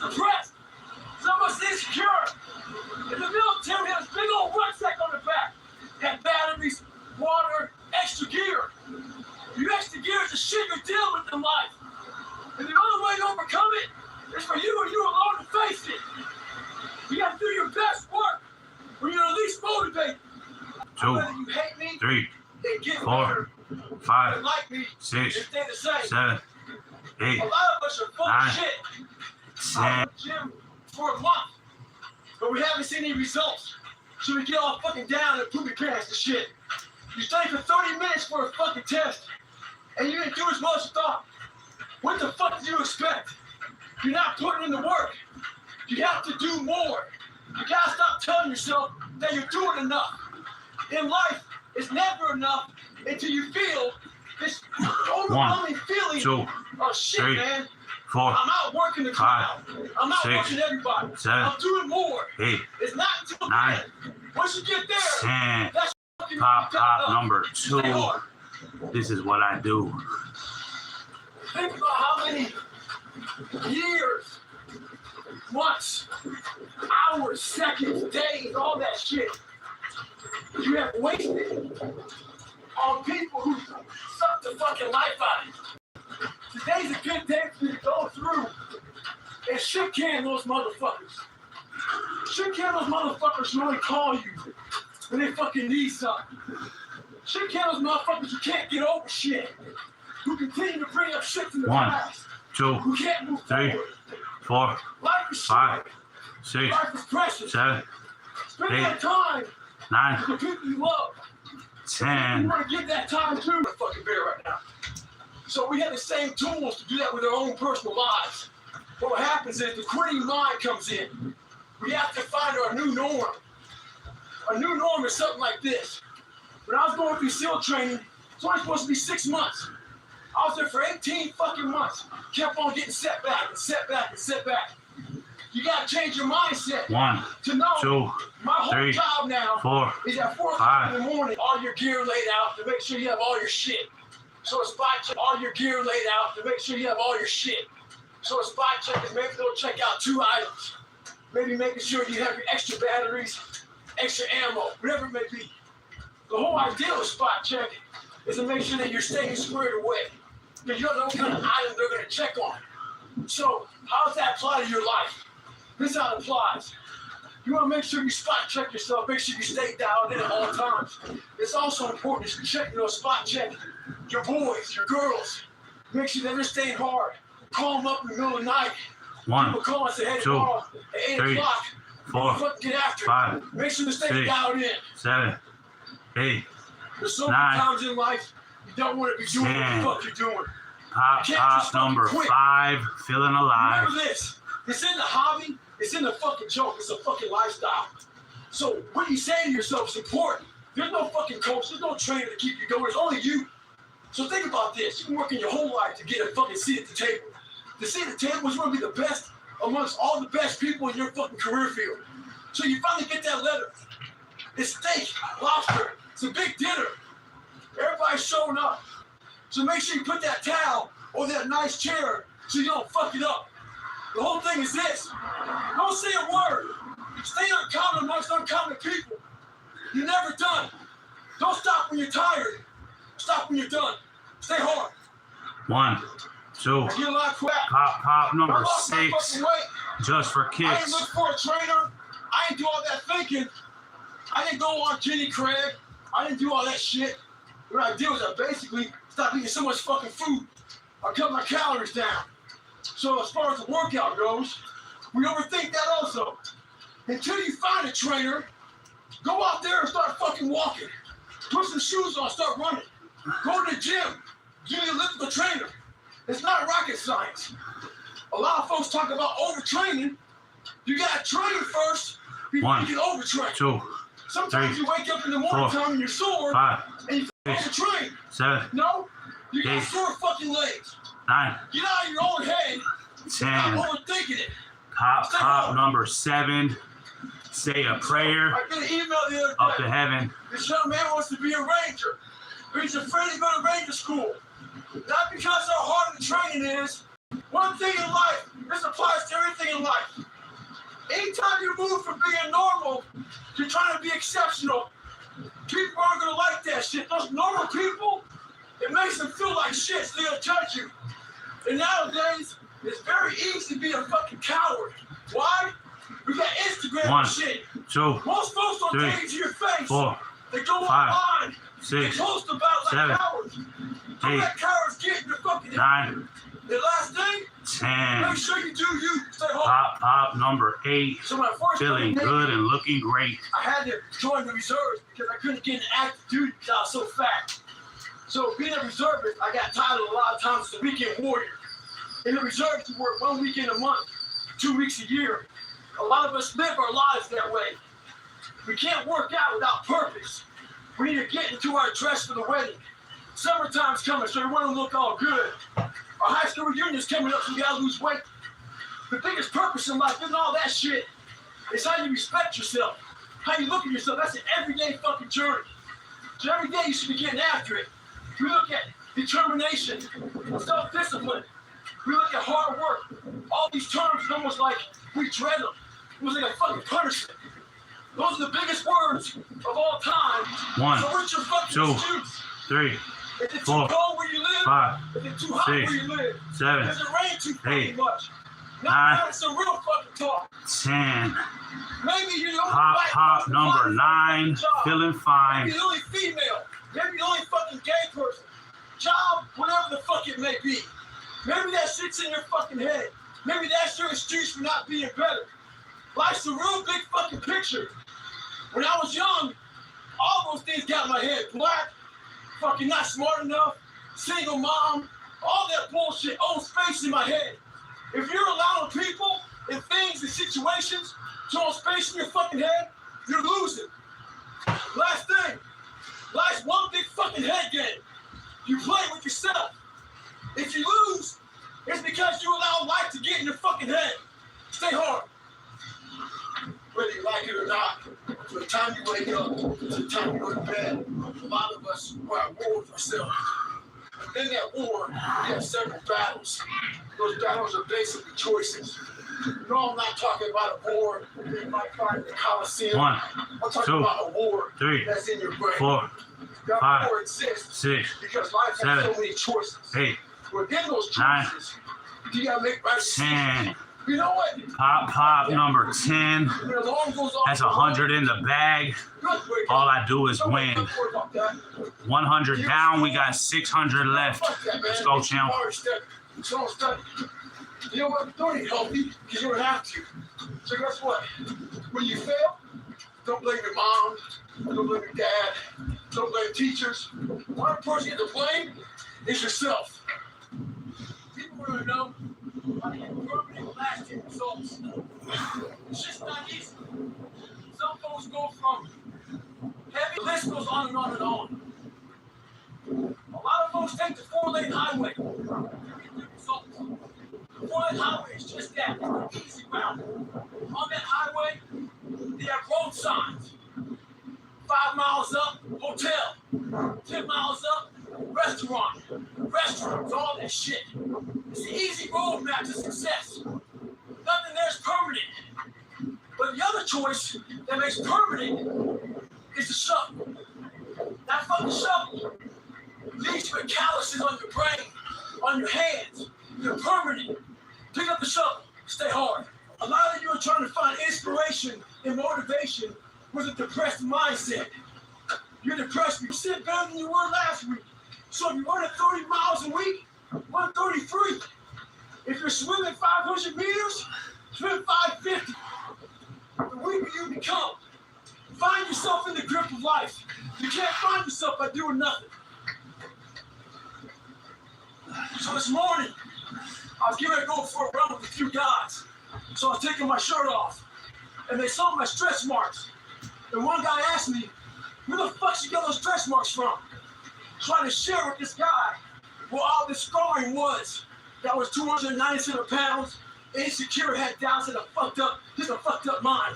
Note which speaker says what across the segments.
Speaker 1: depressed. Some of us insecure. In the military, we had a big old rucksack on the back. Had batteries, water, extra gear. Your extra gear is the shit you're dealing with in life. And the only way to overcome it is for you and you alone to face it. You gotta do your best work when you're the least motivated.
Speaker 2: 2,
Speaker 1: Whether you hate me,
Speaker 2: 3,
Speaker 1: then get
Speaker 2: 4,
Speaker 1: better.
Speaker 2: 5,
Speaker 1: And like me,
Speaker 2: 6,
Speaker 1: and stay the same.
Speaker 2: 7, 8,
Speaker 1: A lot of us are full
Speaker 2: 9,
Speaker 1: of shit.
Speaker 2: 10.
Speaker 1: I was in the gym for a month, but we haven't seen any results. So we get all fucking down and poopy pants and shit. You study for 30 minutes for a fucking test, and you didn't do as well as you thought. What the fuck did you expect? You're not putting in the work. You have to do more. You gotta stop telling yourself that you're doing enough. In life, it's never enough until you feel this overwhelming feeling
Speaker 2: 2,
Speaker 1: of shit,
Speaker 2: 3,
Speaker 1: man.
Speaker 2: 4,
Speaker 1: I'm out working the crowd. I'm out
Speaker 2: 6,
Speaker 1: working everybody.
Speaker 2: 7,
Speaker 1: I'm doing more.
Speaker 2: 8,
Speaker 1: It's not until
Speaker 2: 9,
Speaker 1: then. Once you get there,
Speaker 2: 10.
Speaker 1: that's fucking
Speaker 2: Pop number 2.
Speaker 1: Stay hard.
Speaker 2: This is what I do.
Speaker 1: Think about how many years, months, hours, seconds, days, all that shit you have wasted on people who suck the fucking life out of you. Today's a good day for you to go through and shit can those motherfuckers. Shit can those motherfuckers who only call you when they fucking need something. Shit can those motherfuckers who can't get over shit. Who continue to bring up shit from the
Speaker 2: 1,
Speaker 1: past.
Speaker 2: 2,
Speaker 1: Who can't move
Speaker 2: 3,
Speaker 1: forward.
Speaker 2: 4,
Speaker 1: Life is
Speaker 2: 5,
Speaker 1: short.
Speaker 2: 6,
Speaker 1: Life is precious.
Speaker 2: 7,
Speaker 1: Spend
Speaker 2: 8,
Speaker 1: that time
Speaker 2: 9,
Speaker 1: with the people you love. You
Speaker 2: 10.
Speaker 1: want to give that time to the fucking bear right now. So we have the same tools to do that with our own personal lives. But what happens is the quitting mind comes in. We have to find our new norm. Our new norm is something like this. When I was going through SEAL training, it's only supposed to be 6 months. I was there for 18 fucking months. Kept on getting setback and setback and setback. You gotta change your mindset
Speaker 2: 1,
Speaker 1: to know
Speaker 2: 2,
Speaker 1: my whole
Speaker 2: 3,
Speaker 1: job now
Speaker 2: 4,
Speaker 1: is at 4 o'clock in the morning. All your gear laid out to make sure you have all your shit. So a spot check, all your gear laid out to make sure you have all your shit. So a spot check is maybe they'll check out 2 items. Maybe making sure you have your extra batteries, extra ammo, whatever it may be. The whole idea of spot check is to make sure that you're staying squared away. Because you don't know what kind of item they're going to check on. So how does that apply to your life? This is how it applies. You want to make sure you spot check yourself. Make sure you stay dialed in at all times. It's also important to check, spot check your boys, your girls. Make sure that they're staying hard. Call them up in the middle of the night.
Speaker 2: 1,
Speaker 1: People call and say, hey,
Speaker 2: 2,
Speaker 1: tomorrow at 8
Speaker 2: 3,
Speaker 1: o'clock,
Speaker 2: 4,
Speaker 1: fucking get after it.
Speaker 2: 5,
Speaker 1: Make sure to stay
Speaker 2: 6,
Speaker 1: dialed in.
Speaker 2: 7, 8.
Speaker 1: There's so many
Speaker 2: 9,
Speaker 1: times in life you don't want to be doing
Speaker 2: 10.
Speaker 1: what the fuck you're doing.
Speaker 2: Pop number 5. Feeling alive.
Speaker 1: Remember this. It's in the hobby. It's in the fucking joke. It's a fucking lifestyle. So what you say to yourself is important. There's no fucking coach. There's no trainer to keep you going. It's only you. So think about this. You've been working your whole life to get a fucking seat at the table. The seat at the table is going to be the best amongst all the best people in your fucking career field. So you finally get that letter. It's steak, lobster. It's a big dinner. Everybody's showing up. So make sure you put that towel over that nice chair so you don't fuck it up. The whole thing is this. Don't say a word. Stay uncommon amongst uncommon people. You're never done. Don't stop when you're tired. Stop when you're done. Stay hard.
Speaker 2: 1, 2.
Speaker 1: I get a lot of crap.
Speaker 2: Pop number
Speaker 1: I lost my
Speaker 2: 6.
Speaker 1: fucking weight.
Speaker 2: Just for
Speaker 1: I didn't
Speaker 2: kicks.
Speaker 1: look for a trainer. I didn't do all that thinking. I didn't go on Jenny Craig. I didn't do all that shit. What I did was I basically stopped eating so much fucking food. I cut my calories down. So as far as the workout goes, we overthink that also. Until you find a trainer, go out there and start fucking walking. Put some shoes on, start running. Go to the gym. Do the elliptical trainer. It's not rocket science. A lot of folks talk about overtraining. You gotta train first before
Speaker 2: 1,
Speaker 1: you can overtrain.
Speaker 2: 2,
Speaker 1: Sometimes
Speaker 2: 3,
Speaker 1: you wake up in the morning
Speaker 2: 4,
Speaker 1: time and you're sore
Speaker 2: 5,
Speaker 1: and you
Speaker 2: 6,
Speaker 1: overtrain.
Speaker 2: 7,
Speaker 1: No, you got
Speaker 2: 8,
Speaker 1: sore fucking legs.
Speaker 2: 9,
Speaker 1: Get out of your own head.
Speaker 2: 10.
Speaker 1: Stop overthinking it.
Speaker 2: Pop number 7. Say a prayer
Speaker 1: I got an email the other
Speaker 2: up to
Speaker 1: day.
Speaker 2: heaven.
Speaker 1: This young man wants to be a ranger. But he's afraid to go to ranger school. Not because how hard the training is. One thing in life This applies to everything in life. Anytime you move from being normal to trying to be exceptional, people aren't gonna like that shit. Those normal people, it makes them feel like shit, so they'll judge you. And nowadays, it's very easy to be a fucking coward. Why? We got Instagram
Speaker 2: One,
Speaker 1: and shit.
Speaker 2: 2,
Speaker 1: Most folks don't
Speaker 2: 3,
Speaker 1: take it to your face.
Speaker 2: 4,
Speaker 1: They go
Speaker 2: 5,
Speaker 1: online.
Speaker 2: 6,
Speaker 1: They post about
Speaker 2: 7,
Speaker 1: like cowards. Don't
Speaker 2: 8,
Speaker 1: let cowards get in your fucking head.
Speaker 2: 9,
Speaker 1: The last thing,
Speaker 2: 10.
Speaker 1: make sure you do you. Stay home.
Speaker 2: Pop number 8.
Speaker 1: So when I first
Speaker 2: Feeling
Speaker 1: started
Speaker 2: good and looking great.
Speaker 1: I had to join the reserves because I couldn't get an active duty because I was so fat. So being a reservist, I got titled a lot of times as a weekend warrior. In the reserves, you work 1 weekend a month, 2 weeks a year. A lot of us live our lives that way. We can't work out without purpose. We need to get into our dress for the wedding. Summertime's coming, so we want to look all good. Our high school reunion's coming up, so we gotta lose weight. The biggest purpose in life isn't all that shit. It's how you respect yourself, how you look at yourself. That's an everyday fucking journey. So every day you should be getting after it. We look at determination, self-discipline. We look at hard work. All these terms, it's almost like we dread them. It was like a fucking punishment. Those are the biggest words of all time.
Speaker 2: 1,
Speaker 1: so what's your fucking
Speaker 2: 2,
Speaker 1: excuse?
Speaker 2: 3,
Speaker 1: Is it too
Speaker 2: 4,
Speaker 1: cold where you live?
Speaker 2: 5,
Speaker 1: Is it too hot
Speaker 2: 6,
Speaker 1: where you live?
Speaker 2: 7,
Speaker 1: Does it rain too fucking
Speaker 2: 8,
Speaker 1: much?
Speaker 2: 9,
Speaker 1: Now that's some real fucking talk.
Speaker 2: 10.
Speaker 1: Maybe you're the only
Speaker 2: Pop
Speaker 1: black person
Speaker 2: number
Speaker 1: finding
Speaker 2: 9.
Speaker 1: job.
Speaker 2: Feeling fine.
Speaker 1: Maybe the only female. Maybe the only fucking gay person. Job, whatever the fuck it may be. Maybe that shit's in your fucking head. Maybe that's your excuse for not being better. Life's a real big fucking picture. When I was young, all those things got in my head. Black, fucking not smart enough, single mom, all that bullshit owns space in my head. If you're allowing people and things and situations to own space in your fucking head, you're losing. Last thing, life's one big fucking head game. You play with yourself. If you lose, it's because you allow life to get in your fucking head. Stay hard. Whether you like it or not, from the time you wake up to the time you go to bed, a lot of us are at war with ourselves. And in that war, we have several battles. Those battles are basically choices. No, I'm not talking about a war you might find in the Coliseum.
Speaker 2: 1,
Speaker 1: I'm talking
Speaker 2: 2,
Speaker 1: about a war
Speaker 2: 3,
Speaker 1: that's in your brain.
Speaker 2: 4,
Speaker 1: That
Speaker 2: 5,
Speaker 1: war exists
Speaker 2: 6,
Speaker 1: because life has
Speaker 2: 7,
Speaker 1: so many choices.
Speaker 2: 8,
Speaker 1: Within those
Speaker 2: 9,
Speaker 1: choices, you gotta make right decisions.
Speaker 2: 10.
Speaker 1: You know what?
Speaker 2: Pop number 10.
Speaker 1: When the alarm goes off,
Speaker 2: That's 100 in the bag. All I do is win. 100 down. We got 600 left. Let's go, champ.
Speaker 1: So study. You know what? Don't eat healthy because you don't have to. So guess what? When you fail, don't blame your mom. Don't blame your dad. Don't blame teachers. One person you get to blame is yourself. People want to know how to get permanent lasting results. It's just not easy. Some folks go from heavy, the list goes on and on and on. A lot of folks take the 4-lane highway. To get good results. The 4-lane highway is just that. It's an easy route. On that highway, they have road signs. 5 miles up, hotel. 10 miles up, restaurant. Restaurants, all that shit. It's an easy roadmap to success. Nothing there's permanent. But the other choice that makes permanent is the shovel. That fucking shovel leaves you with calluses on your brain, on your hands. You're permanent. Pick up the shovel. Stay hard. A lot of you are trying to find inspiration and motivation with a depressed mindset. You're depressed. You sit better than you were last week. So if you're running 30 miles a week, run 33. If you're swimming 500 meters, swim 550. The weaker you become. Find yourself in the grip of life. You can't find yourself by doing nothing. So this morning, I was getting ready to go for a run with a few guys. So I was taking my shirt off, and they saw my stretch marks. And one guy asked me, where the fuck you get those stretch marks from? Trying to share with this guy what all this scarring was. That was 297 pounds, insecure, had doubts, and a fucked up mind.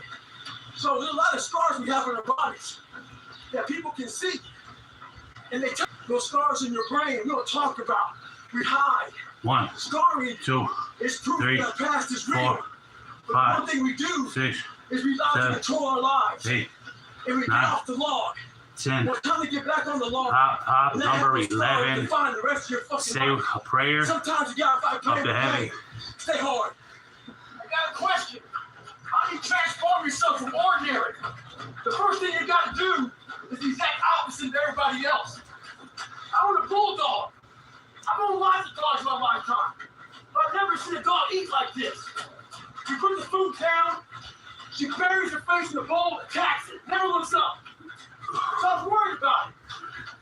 Speaker 1: So there's a lot of scars we have on our bodies that people can see. And they tell those scars in your brain we don't talk about. We hide.
Speaker 2: 1,
Speaker 1: Scarring
Speaker 2: 2,
Speaker 1: is proof
Speaker 2: 3,
Speaker 1: that our past is real.
Speaker 2: 4,
Speaker 1: But
Speaker 2: 5,
Speaker 1: one thing we do
Speaker 2: 6,
Speaker 1: is we love to
Speaker 2: 7,
Speaker 1: control our lives.
Speaker 2: 8,
Speaker 1: And we get
Speaker 2: 9,
Speaker 1: off the log.
Speaker 2: 10.
Speaker 1: We're trying to get back on the log.
Speaker 2: Pop,
Speaker 1: And that
Speaker 2: number
Speaker 1: happens tomorrow to
Speaker 2: 11.
Speaker 1: find the rest of your fucking
Speaker 2: Say
Speaker 1: life.
Speaker 2: a prayer.
Speaker 1: Sometimes you gotta fight
Speaker 2: Up
Speaker 1: pain
Speaker 2: to
Speaker 1: with
Speaker 2: heaven.
Speaker 1: pain. Stay hard. I got a question. How do you transform yourself from ordinary? The first thing you gotta do is the exact opposite of everybody else. I own a bulldog. I've owned lots of dogs in my lifetime. But I've never seen a dog eat like this. You put the food down, she buries her face in the bowl, attacks it, never looks up. So I was worried about it.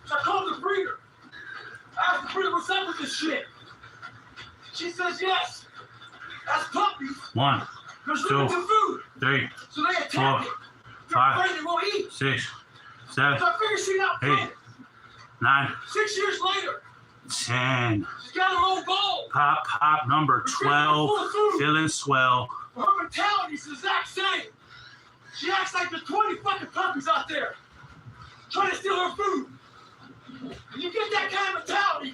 Speaker 1: So I called the breeder. I asked the breeder, what's up with this shit? She says yes. That's puppies.
Speaker 2: 1,
Speaker 1: There's
Speaker 2: 2,
Speaker 1: limited food.
Speaker 2: 3,
Speaker 1: So they attack
Speaker 2: 4,
Speaker 1: it. They're
Speaker 2: 5,
Speaker 1: afraid they won't eat.
Speaker 2: 6, 7,
Speaker 1: So I figured she'd out
Speaker 2: 8, 9,
Speaker 1: 6 years later,
Speaker 2: 10.
Speaker 1: she's got her own bowl.
Speaker 2: Pop, number 12. Feeling swell.
Speaker 1: Her mentality is the exact same. She acts like there's 20 fucking puppies out there trying to steal her food. When you get that kind of mentality,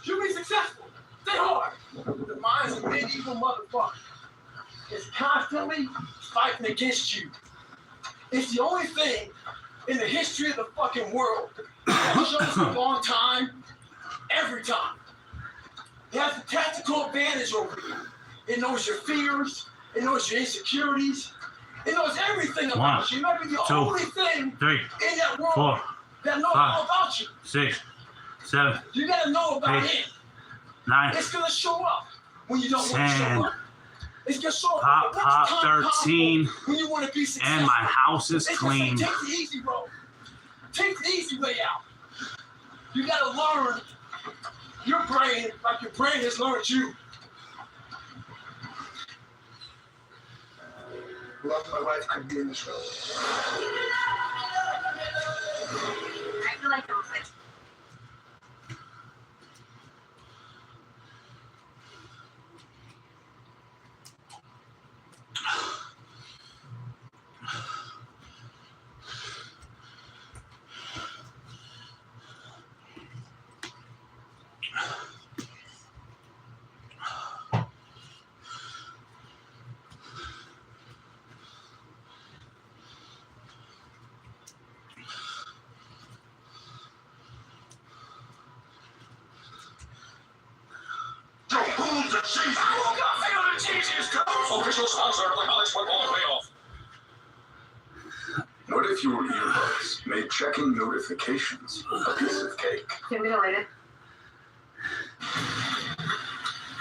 Speaker 1: you'll be successful. Stay hard. The mind's a medieval motherfucker. It's constantly fighting against you. It's the only thing in the history of the fucking world that shows up on time, every time. It has a tactical advantage over you. It knows your fears. It knows your insecurities. It knows everything about
Speaker 2: 1,
Speaker 1: you. It might be the
Speaker 2: 2,
Speaker 1: only thing
Speaker 2: 3,
Speaker 1: in that world
Speaker 2: 4,
Speaker 1: that knows
Speaker 2: 5,
Speaker 1: all about you.
Speaker 2: 6, 7,
Speaker 1: You gotta know about
Speaker 2: 8,
Speaker 1: it.
Speaker 2: 9,
Speaker 1: It's gonna show up when you don't want to
Speaker 2: 10.
Speaker 1: show up. It's gonna show up
Speaker 2: Pop, 13.
Speaker 1: when you want to be successful.
Speaker 2: And my house is
Speaker 1: It's
Speaker 2: clean.
Speaker 1: Just say, take the easy road. Take the easy way out. You gotta learn your brain like your brain has learned you. Love my wife could be in this room.
Speaker 3: I feel like I'm like
Speaker 1: Official sponsor of the college football playoff.
Speaker 4: What if your earbuds made checking notifications a piece of cake?
Speaker 3: stimulated.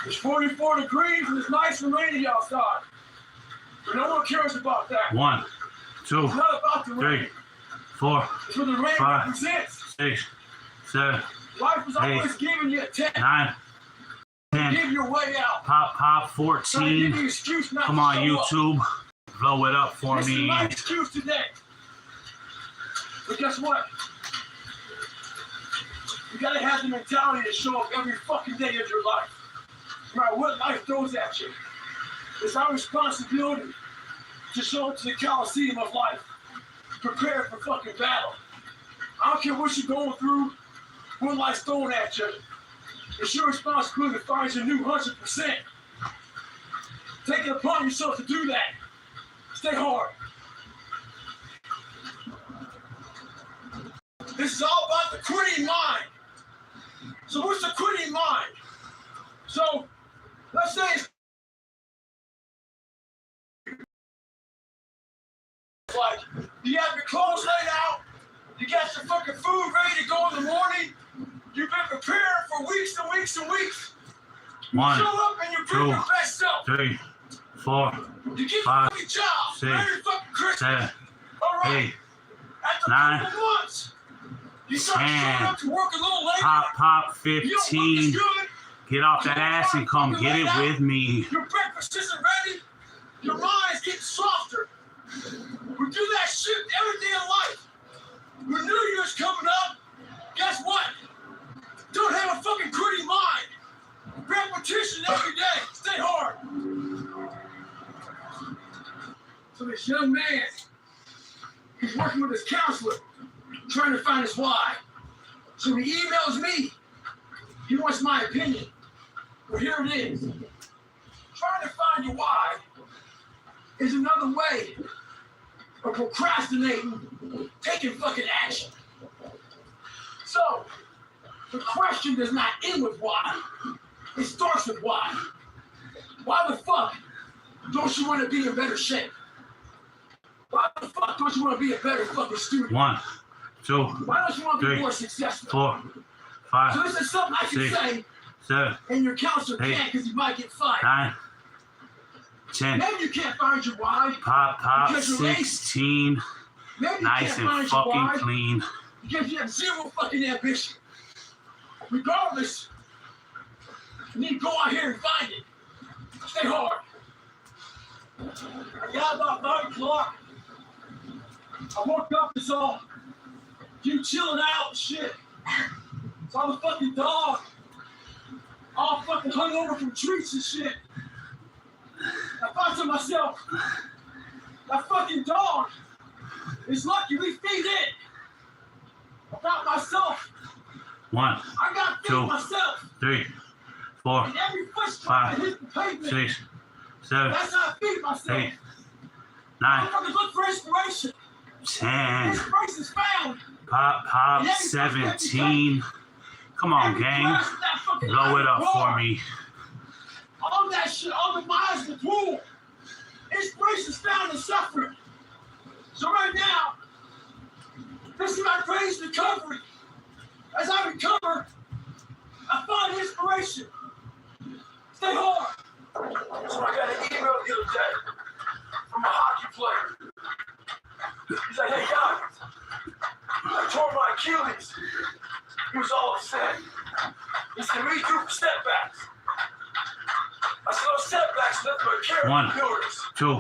Speaker 1: It's 44 degrees and it's nice and rainy outside. But no one cares about that.
Speaker 2: 1, 2,
Speaker 1: It's not about the
Speaker 2: 3,
Speaker 1: rain.
Speaker 2: 4,
Speaker 1: It's what the rain
Speaker 2: 5,
Speaker 1: represents.
Speaker 2: 6, 7,
Speaker 1: Life is always
Speaker 2: 8,
Speaker 1: giving you a 10.
Speaker 2: 9, 10.
Speaker 1: Give your way out.
Speaker 2: Pop,
Speaker 1: Trying to give
Speaker 2: 14.
Speaker 1: you an excuse not
Speaker 2: Come
Speaker 1: to
Speaker 2: on,
Speaker 1: show up.
Speaker 2: YouTube. Blow it up for
Speaker 1: This is
Speaker 2: me.
Speaker 1: my excuse today. But guess what? You gotta have the mentality to show up every fucking day of your life. No matter what life throws at you. It's our responsibility to show up to the Coliseum of life. Prepare for fucking battle. I don't care what you're going through, what life's throwing at you. It's your responsibility to find your new 100%. Take it upon yourself to do that. Stay hard. This is all about the quitting mind. So what's the quitting mind? So let's say it's like you have your clothes laid out, you got your fucking food ready to go in the morning, you've been preparing for weeks and weeks and weeks. You
Speaker 2: 1,
Speaker 1: show up and you bring
Speaker 2: 2,
Speaker 1: your best self.
Speaker 2: 3, 4,
Speaker 1: You get
Speaker 2: 5,
Speaker 1: the fucking job
Speaker 2: 6,
Speaker 1: Merry fucking Christmas.
Speaker 2: 7,
Speaker 1: All right.
Speaker 2: 8,
Speaker 1: After
Speaker 2: 9,
Speaker 1: a couple months, you start
Speaker 2: 10.
Speaker 1: showing up to work a little later.
Speaker 2: Pop,
Speaker 1: You don't look as
Speaker 2: 15.
Speaker 1: good.
Speaker 2: Get off that ass and come get it with me.
Speaker 1: Your breakfast isn't ready. Your mind's getting softer. We do that shit every day in life. When New Year's coming up, guess what? Don't have a fucking quitting mind. Repetition every day. Stay hard. So this young man, he's working with his counselor, trying to find his why. So he emails me. He wants my opinion. But here it is. Trying to find your why is another way of procrastinating, taking fucking action. So, the question does not end with why. It starts with why. Why the fuck don't you want to be in better shape? Why the fuck don't you want to be a better fucking student?
Speaker 2: 1, 2,
Speaker 1: Why don't you want to be
Speaker 2: 3,
Speaker 1: more successful?
Speaker 2: 4, 5,
Speaker 1: So this is something I can
Speaker 2: 6,
Speaker 1: say,
Speaker 2: 7,
Speaker 1: and your counselor
Speaker 2: 8,
Speaker 1: can't because you might get fired.
Speaker 2: 9, 10.
Speaker 1: Maybe you can't find your why.
Speaker 2: Pop,
Speaker 1: because you're lazy.
Speaker 2: 16.
Speaker 1: Maybe you
Speaker 2: Nice
Speaker 1: can't
Speaker 2: and
Speaker 1: find your
Speaker 2: fucking
Speaker 1: why
Speaker 2: clean.
Speaker 1: because you have zero fucking ambition. Regardless, you need to go out here and find it. Stay hard. I got about 9 o'clock. I woke up, it's all you chilling out and shit. It's all the fucking dog. All fucking hung over from treats and shit. I thought to myself, that fucking dog is lucky we feed it. About myself.
Speaker 2: 1,
Speaker 1: I got to feed
Speaker 2: 2,
Speaker 1: myself.
Speaker 2: 3, 4,
Speaker 1: And every footstep
Speaker 2: 5,
Speaker 1: that hits the pavement,
Speaker 2: 6, 7,
Speaker 1: that's how I feed myself.
Speaker 2: 8, 9,
Speaker 1: Motherfuckers look for inspiration.
Speaker 2: 10.
Speaker 1: Inspiration is found.
Speaker 2: Pop, 17. Come on,
Speaker 1: Every
Speaker 2: gang.
Speaker 1: class in that fucking
Speaker 2: Blow it up
Speaker 1: roar.
Speaker 2: for me.
Speaker 1: All that shit, all the minds with rule. Inspiration is found in suffering. So right now, this is my greatest recovery. As I recover, I find inspiration. Stay hard. So I got an email the other day from a hockey player. He's like, hey guys, I tore my Achilles. He was all upset. He said, what do you do for setbacks? I said, no setbacks, nothing but carry
Speaker 2: 1,
Speaker 1: builders.
Speaker 2: 2,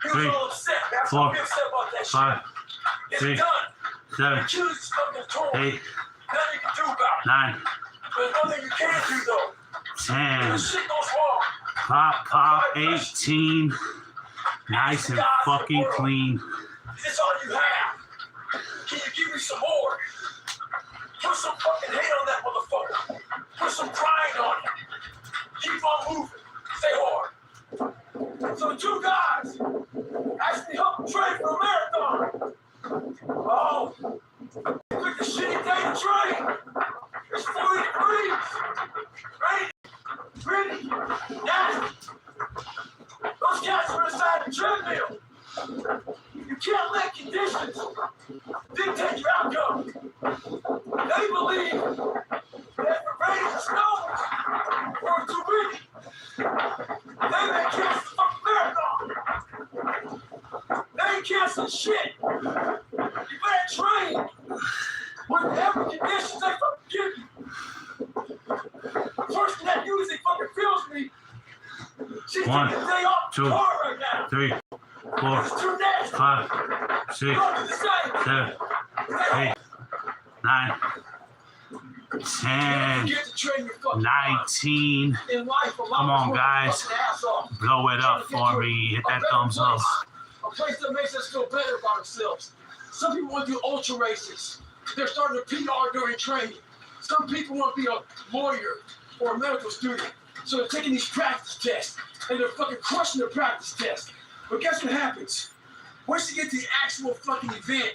Speaker 1: He
Speaker 2: 3,
Speaker 1: was all upset. That's
Speaker 2: 4,
Speaker 1: why I'm upset about that
Speaker 2: 5,
Speaker 1: shit. It's
Speaker 2: 6,
Speaker 1: done.
Speaker 2: 7,
Speaker 1: Achilles is fucking torn.
Speaker 2: 8,
Speaker 1: Nothing you can do about it.
Speaker 2: 9,
Speaker 1: There's nothing you can do though.
Speaker 2: 10.
Speaker 1: If shit goes wrong,
Speaker 2: Pop, 18. Nice and fucking clean.
Speaker 1: it's all you have. Can you give me some more? Put some fucking hate on that motherfucker. Put some grind on it. Keep on moving. Stay hard. So 2 guys asked me to help them train for a marathon. Oh, pick a shitty day to train. It's 40 degrees. Rainy. Nasty. Those cats are inside the treadmill. You can't let conditions dictate your outcome. They believe that if it rains and snows or it's too windy, they may cancel the fucking marathon. They ain't canceling shit. You better train whatever conditions they fucking give you. The person that usually fucking feels me, she's
Speaker 2: 1,
Speaker 1: taking a day off
Speaker 2: 2,
Speaker 1: the car right now.
Speaker 2: 3, 4,
Speaker 1: It's too nasty.
Speaker 2: 5, 6,
Speaker 1: Go to the same.
Speaker 2: 7, 8, 9, 10,
Speaker 1: Get to train your fucking
Speaker 2: 19.
Speaker 1: in life,
Speaker 2: Come on, guys. Blow it up for me. Hit that thumbs up.
Speaker 1: A place that makes us feel better about ourselves. Some people want to do ultra races. They're starting to PR during training. Some people want to be a lawyer or a medical student. So they're taking these practice tests and they're fucking crushing their practice tests. But guess what happens? Once you get to the actual fucking event,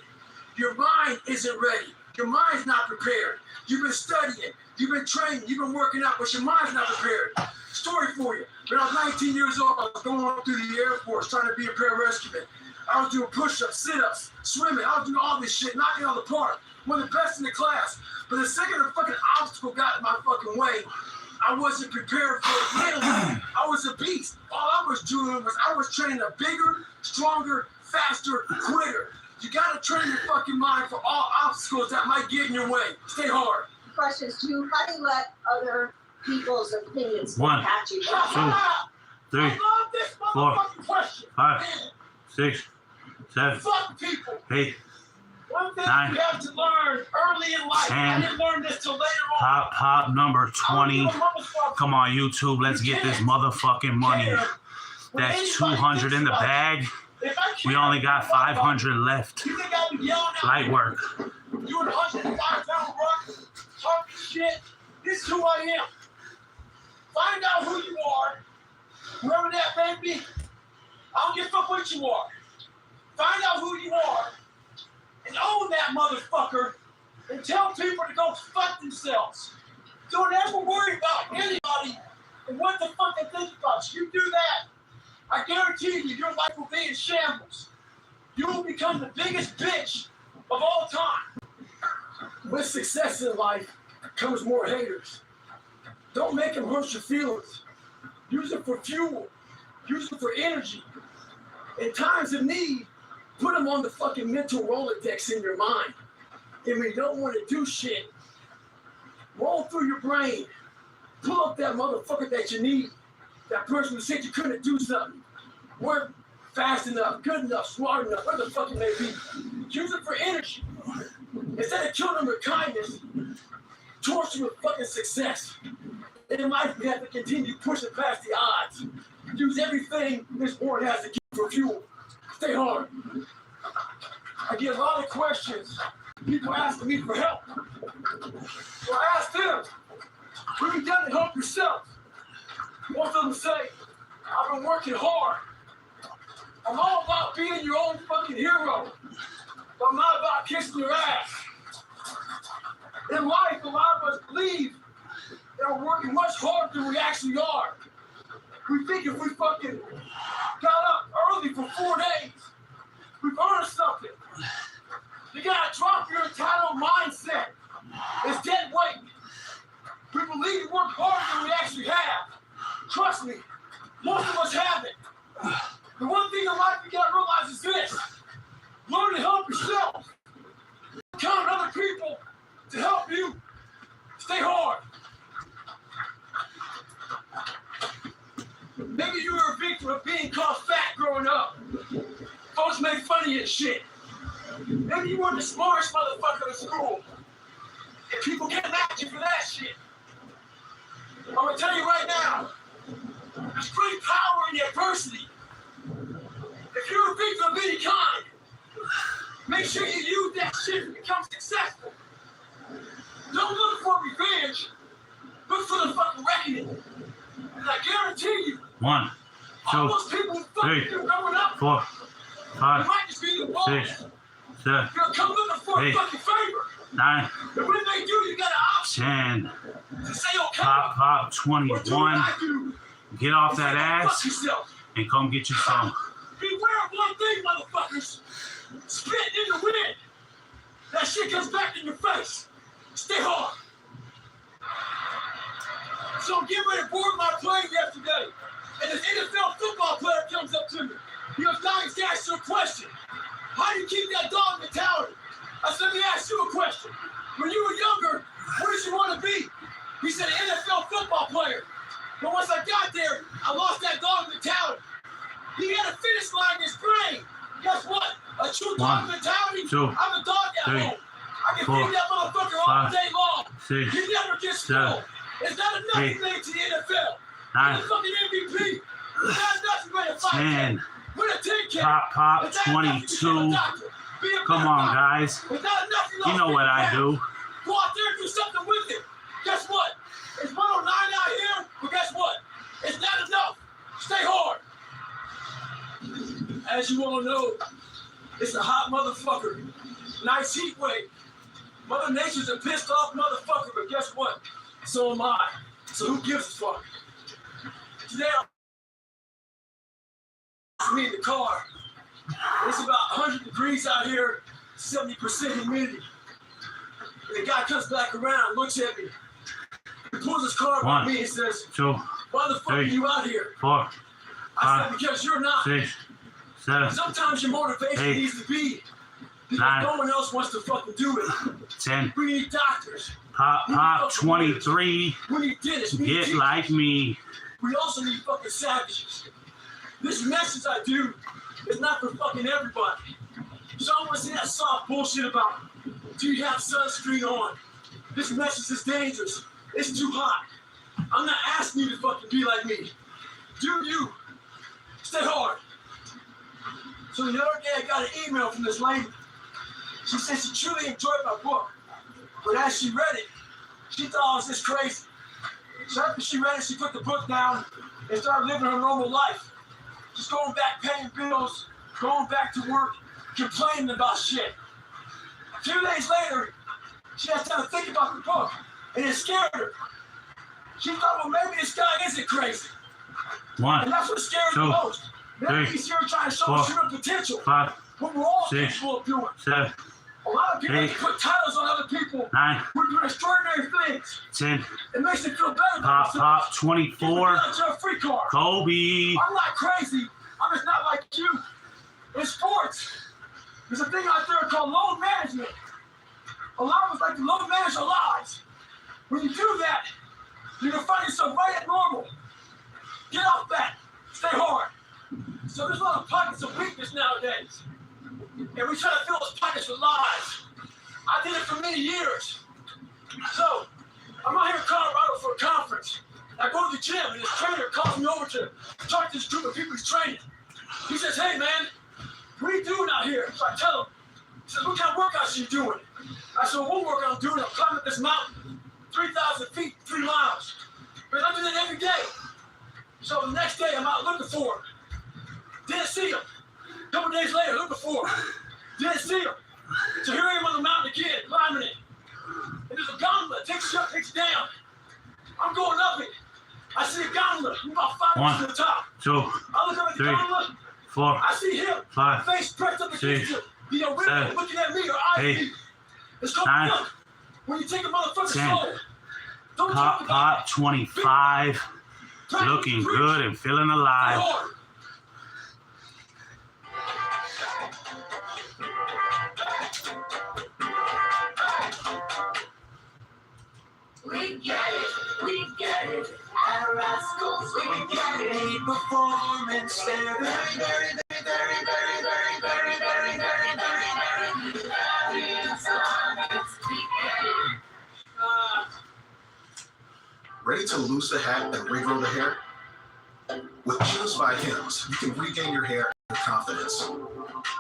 Speaker 1: your mind isn't ready. Your mind's not prepared. You've been studying, you've been training, you've been working out, but your mind's not prepared. Story for you. When I was 19 years old, I was going through the Air Force trying to be a pararescueman. I was doing push-ups, sit-ups, swimming. I was doing all this shit, knocking out the park. One of the best in the class. But the second the fucking obstacle got in my fucking way, I wasn't prepared for it mentally. I was a beast. All I was doing was I was training a bigger, stronger, faster quitter. You gotta train your fucking mind for all obstacles that might get in your way. Stay hard.
Speaker 3: Questions 2. How do you let other people's opinions
Speaker 2: 1,
Speaker 3: impact you?
Speaker 2: 2, 3,
Speaker 1: I love this
Speaker 2: 4,
Speaker 1: motherfucking question.
Speaker 2: 5, 6, 7,
Speaker 1: Fuck people.
Speaker 2: 8.
Speaker 1: One thing
Speaker 2: 9,
Speaker 1: you have to learn early in life.
Speaker 2: 10.
Speaker 1: I didn't learn this till later on.
Speaker 2: Pop, number 20. Come on, YouTube. Let's get this motherfucking money. That's 200 in the bag. We only got 500 left.
Speaker 1: You think I'll be yelling at
Speaker 2: Light work.
Speaker 1: you? Doing 105-pound runs, talking shit. This is who I am. Find out who you are. Whoever that may be. I don't give a fuck what you are. Find out who you are and own that motherfucker and tell people to go fuck themselves. Don't ever worry about anybody and what the fuck they think about you. You do that, I guarantee you, your life will be in shambles. You will become the biggest bitch of all time. With success in life comes more haters. Don't make them hurt your feelings. Use it for fuel. Use it for energy. In times of need, put them on the fucking mental Rolodex in your mind. And when you don't want to do shit, roll through your brain. Pull up that motherfucker that you need. That person who said you couldn't do something. Weren't fast enough, good enough, smart enough, whatever the fuck it may be. Use it for energy. Instead of killing them with kindness, torture with fucking success. In life, we have to continue pushing past the odds. Use everything this world has to give for fuel. Stay hard. I get a lot of questions. People asking me for help. So I asked them, what have you done to help yourself? Most of them say, I've been working hard. I'm all about being your own fucking hero. But I'm not about kissing your ass. In life, a lot of us believe that we're working much harder than we actually are. We think if we fucking got up early for 4 days, we've earned something. You gotta drop your entitled mindset. It's dead weight. We believe we work harder than we actually have. Trust me, most of us have it. The one thing in life you gotta realize is this. Learn to help yourself. Count on other people to help you. Stay hard. Maybe you were a victim of being called fat growing up. Folks made fun of you and shit. Maybe you weren't the smartest motherfucker in school. And people get mad at you for that shit. I'm gonna tell you right now, there's great power in adversity. If you're a victim of any kind, make sure you use that shit to become successful. Don't look for revenge. Look for the fucking reckoning. And I guarantee you,
Speaker 2: 1, 2, 3, 4, 5, 6, 7,
Speaker 1: you'll come looking for
Speaker 2: 8,
Speaker 1: a fucking favor.
Speaker 2: 9,
Speaker 1: And when they do, you got an option
Speaker 2: 10.
Speaker 1: to say, okay,
Speaker 2: Pop,
Speaker 1: or do what
Speaker 2: 21.
Speaker 1: I do.
Speaker 2: Get off
Speaker 1: And
Speaker 2: that
Speaker 1: say, fuck
Speaker 2: ass
Speaker 1: yourself.
Speaker 2: and come get you some.
Speaker 1: Beware of one thing, motherfuckers. Spit in the wind. That shit comes back in your face. Stay hard. So get ready to board my plane yesterday. And this NFL football player comes up to me. He goes, Doc, he's asked you a question. How do you keep that dog mentality? I said, let me ask you a question. When you were younger, what did you want to be? He said, an NFL football player. But once I got there, I lost that dog mentality. He had a finish line in his brain. Guess what? A true dog mentality.
Speaker 2: 2,
Speaker 1: I'm a dog at
Speaker 2: 3,
Speaker 1: home. I can
Speaker 2: 4,
Speaker 1: feed that motherfucker all
Speaker 2: 5,
Speaker 1: day long.
Speaker 2: 6,
Speaker 1: He never gets
Speaker 2: 7,
Speaker 1: full. It's not enough
Speaker 2: 8,
Speaker 1: to make to the NFL.
Speaker 2: 9,
Speaker 1: He's a fucking MVP. It's not enough to win a
Speaker 2: 10.
Speaker 1: 5K. Win a 10K.
Speaker 2: Pop,
Speaker 1: It's not enough to become a
Speaker 2: 22.
Speaker 1: doctor. Be a
Speaker 2: Come on,
Speaker 1: doctor.
Speaker 2: guys.
Speaker 1: It's not enough to
Speaker 2: You know what I do.
Speaker 1: Go out there and do something with it. Guess what? It's 109 out here, but guess what? It's not enough. Stay hard. As you all know, it's a hot motherfucker. Nice heat wave. Mother Nature's a pissed off motherfucker, but guess what? So am I. So who gives a fuck? Today, I'm me in the car. It's about 100 degrees out here, 70% humidity. And the guy comes back around, looks at me. He pulls his car by
Speaker 2: 1,
Speaker 1: me and says,
Speaker 2: 2,
Speaker 1: why the fuck are
Speaker 2: 3,
Speaker 1: you out here?
Speaker 2: 4,
Speaker 1: I
Speaker 2: 5,
Speaker 1: said, because you're not.
Speaker 2: 6, 7,
Speaker 1: Sometimes your motivation
Speaker 2: 8,
Speaker 1: needs to be because
Speaker 2: 9,
Speaker 1: no one else wants to fucking do it.
Speaker 2: 10.
Speaker 1: We need doctors.
Speaker 2: Pop, 23.
Speaker 1: We need dentists. We need
Speaker 2: Get
Speaker 1: teachers.
Speaker 2: like me.
Speaker 1: We also need fucking savages. This message I do is not for fucking everybody. So I want to say that soft bullshit about, do you have sunscreen on? This message is dangerous. It's too hot. I'm not asking you to fucking be like me. Do you. Stay hard. So the other day I got an email from this lady. She said she truly enjoyed my book. But as she read it, She thought I was just crazy. So after she read it, she put the book down and started living her normal life. Just going back paying bills, going back to work, complaining about shit. A few days later, she had time to think about the book, and it scared her. She thought, well, maybe this guy isn't crazy. And that's what scared her most. Maybe he's here trying to show us real potential.
Speaker 2: 5,
Speaker 1: what we're all
Speaker 2: 6,
Speaker 1: capable of doing.
Speaker 2: 7,
Speaker 1: A lot of people
Speaker 2: 8,
Speaker 1: put titles on other people
Speaker 2: 9,
Speaker 1: who are doing extraordinary things.
Speaker 2: 10.
Speaker 1: It makes them feel better about
Speaker 2: Pop 24.
Speaker 1: a free card.
Speaker 2: Kobe.
Speaker 1: I'm not crazy. I'm just not like you. In sports, there's a thing out there called load management. A lot of us like to load manage our lives. When you do that, you're going to find yourself right at normal. Get off that. Stay hard. So there's a lot of pockets of weakness nowadays. And we try to fill those pockets with lies. I did it for many years. So, I'm out here in Colorado for a conference. I go to the gym, and this trainer calls me over to talk to this group of people he's training. He says, hey, man, what are you doing out here? So I tell him. He says, what kind of workouts are you doing? I said, well, one workout I'm doing, I'm climbing up this mountain, 3,000 feet, 3 miles. But I do that every day. So the next day, I'm out looking for him. Didn't see him. A couple days later, looking for him. Didn't see him. So here I am on the mountain again, climbing it. And there's a gondola, takes you up, takes you down. I'm going up it. I see a gondola, I'm about 5 minutes to the top.
Speaker 2: 2,
Speaker 1: I look up at the
Speaker 2: 3,
Speaker 1: gondola,
Speaker 2: 4,
Speaker 1: I see him,
Speaker 2: 5,
Speaker 1: face pressed up against
Speaker 2: 6,
Speaker 1: him. The original
Speaker 2: 7,
Speaker 1: looking at me, or eyes
Speaker 2: 8,
Speaker 1: me. It's called
Speaker 2: 9,
Speaker 1: look. When you take a motherfucker
Speaker 2: 10.
Speaker 1: slow, don't talk about
Speaker 2: Pop 25. Looking good and feeling alive.
Speaker 5: We get it, our rascals, we get it. Performance, they're very
Speaker 6: Ready to lose the hat and regrow the hair? With Chews by Hims, you can regain your hair and confidence.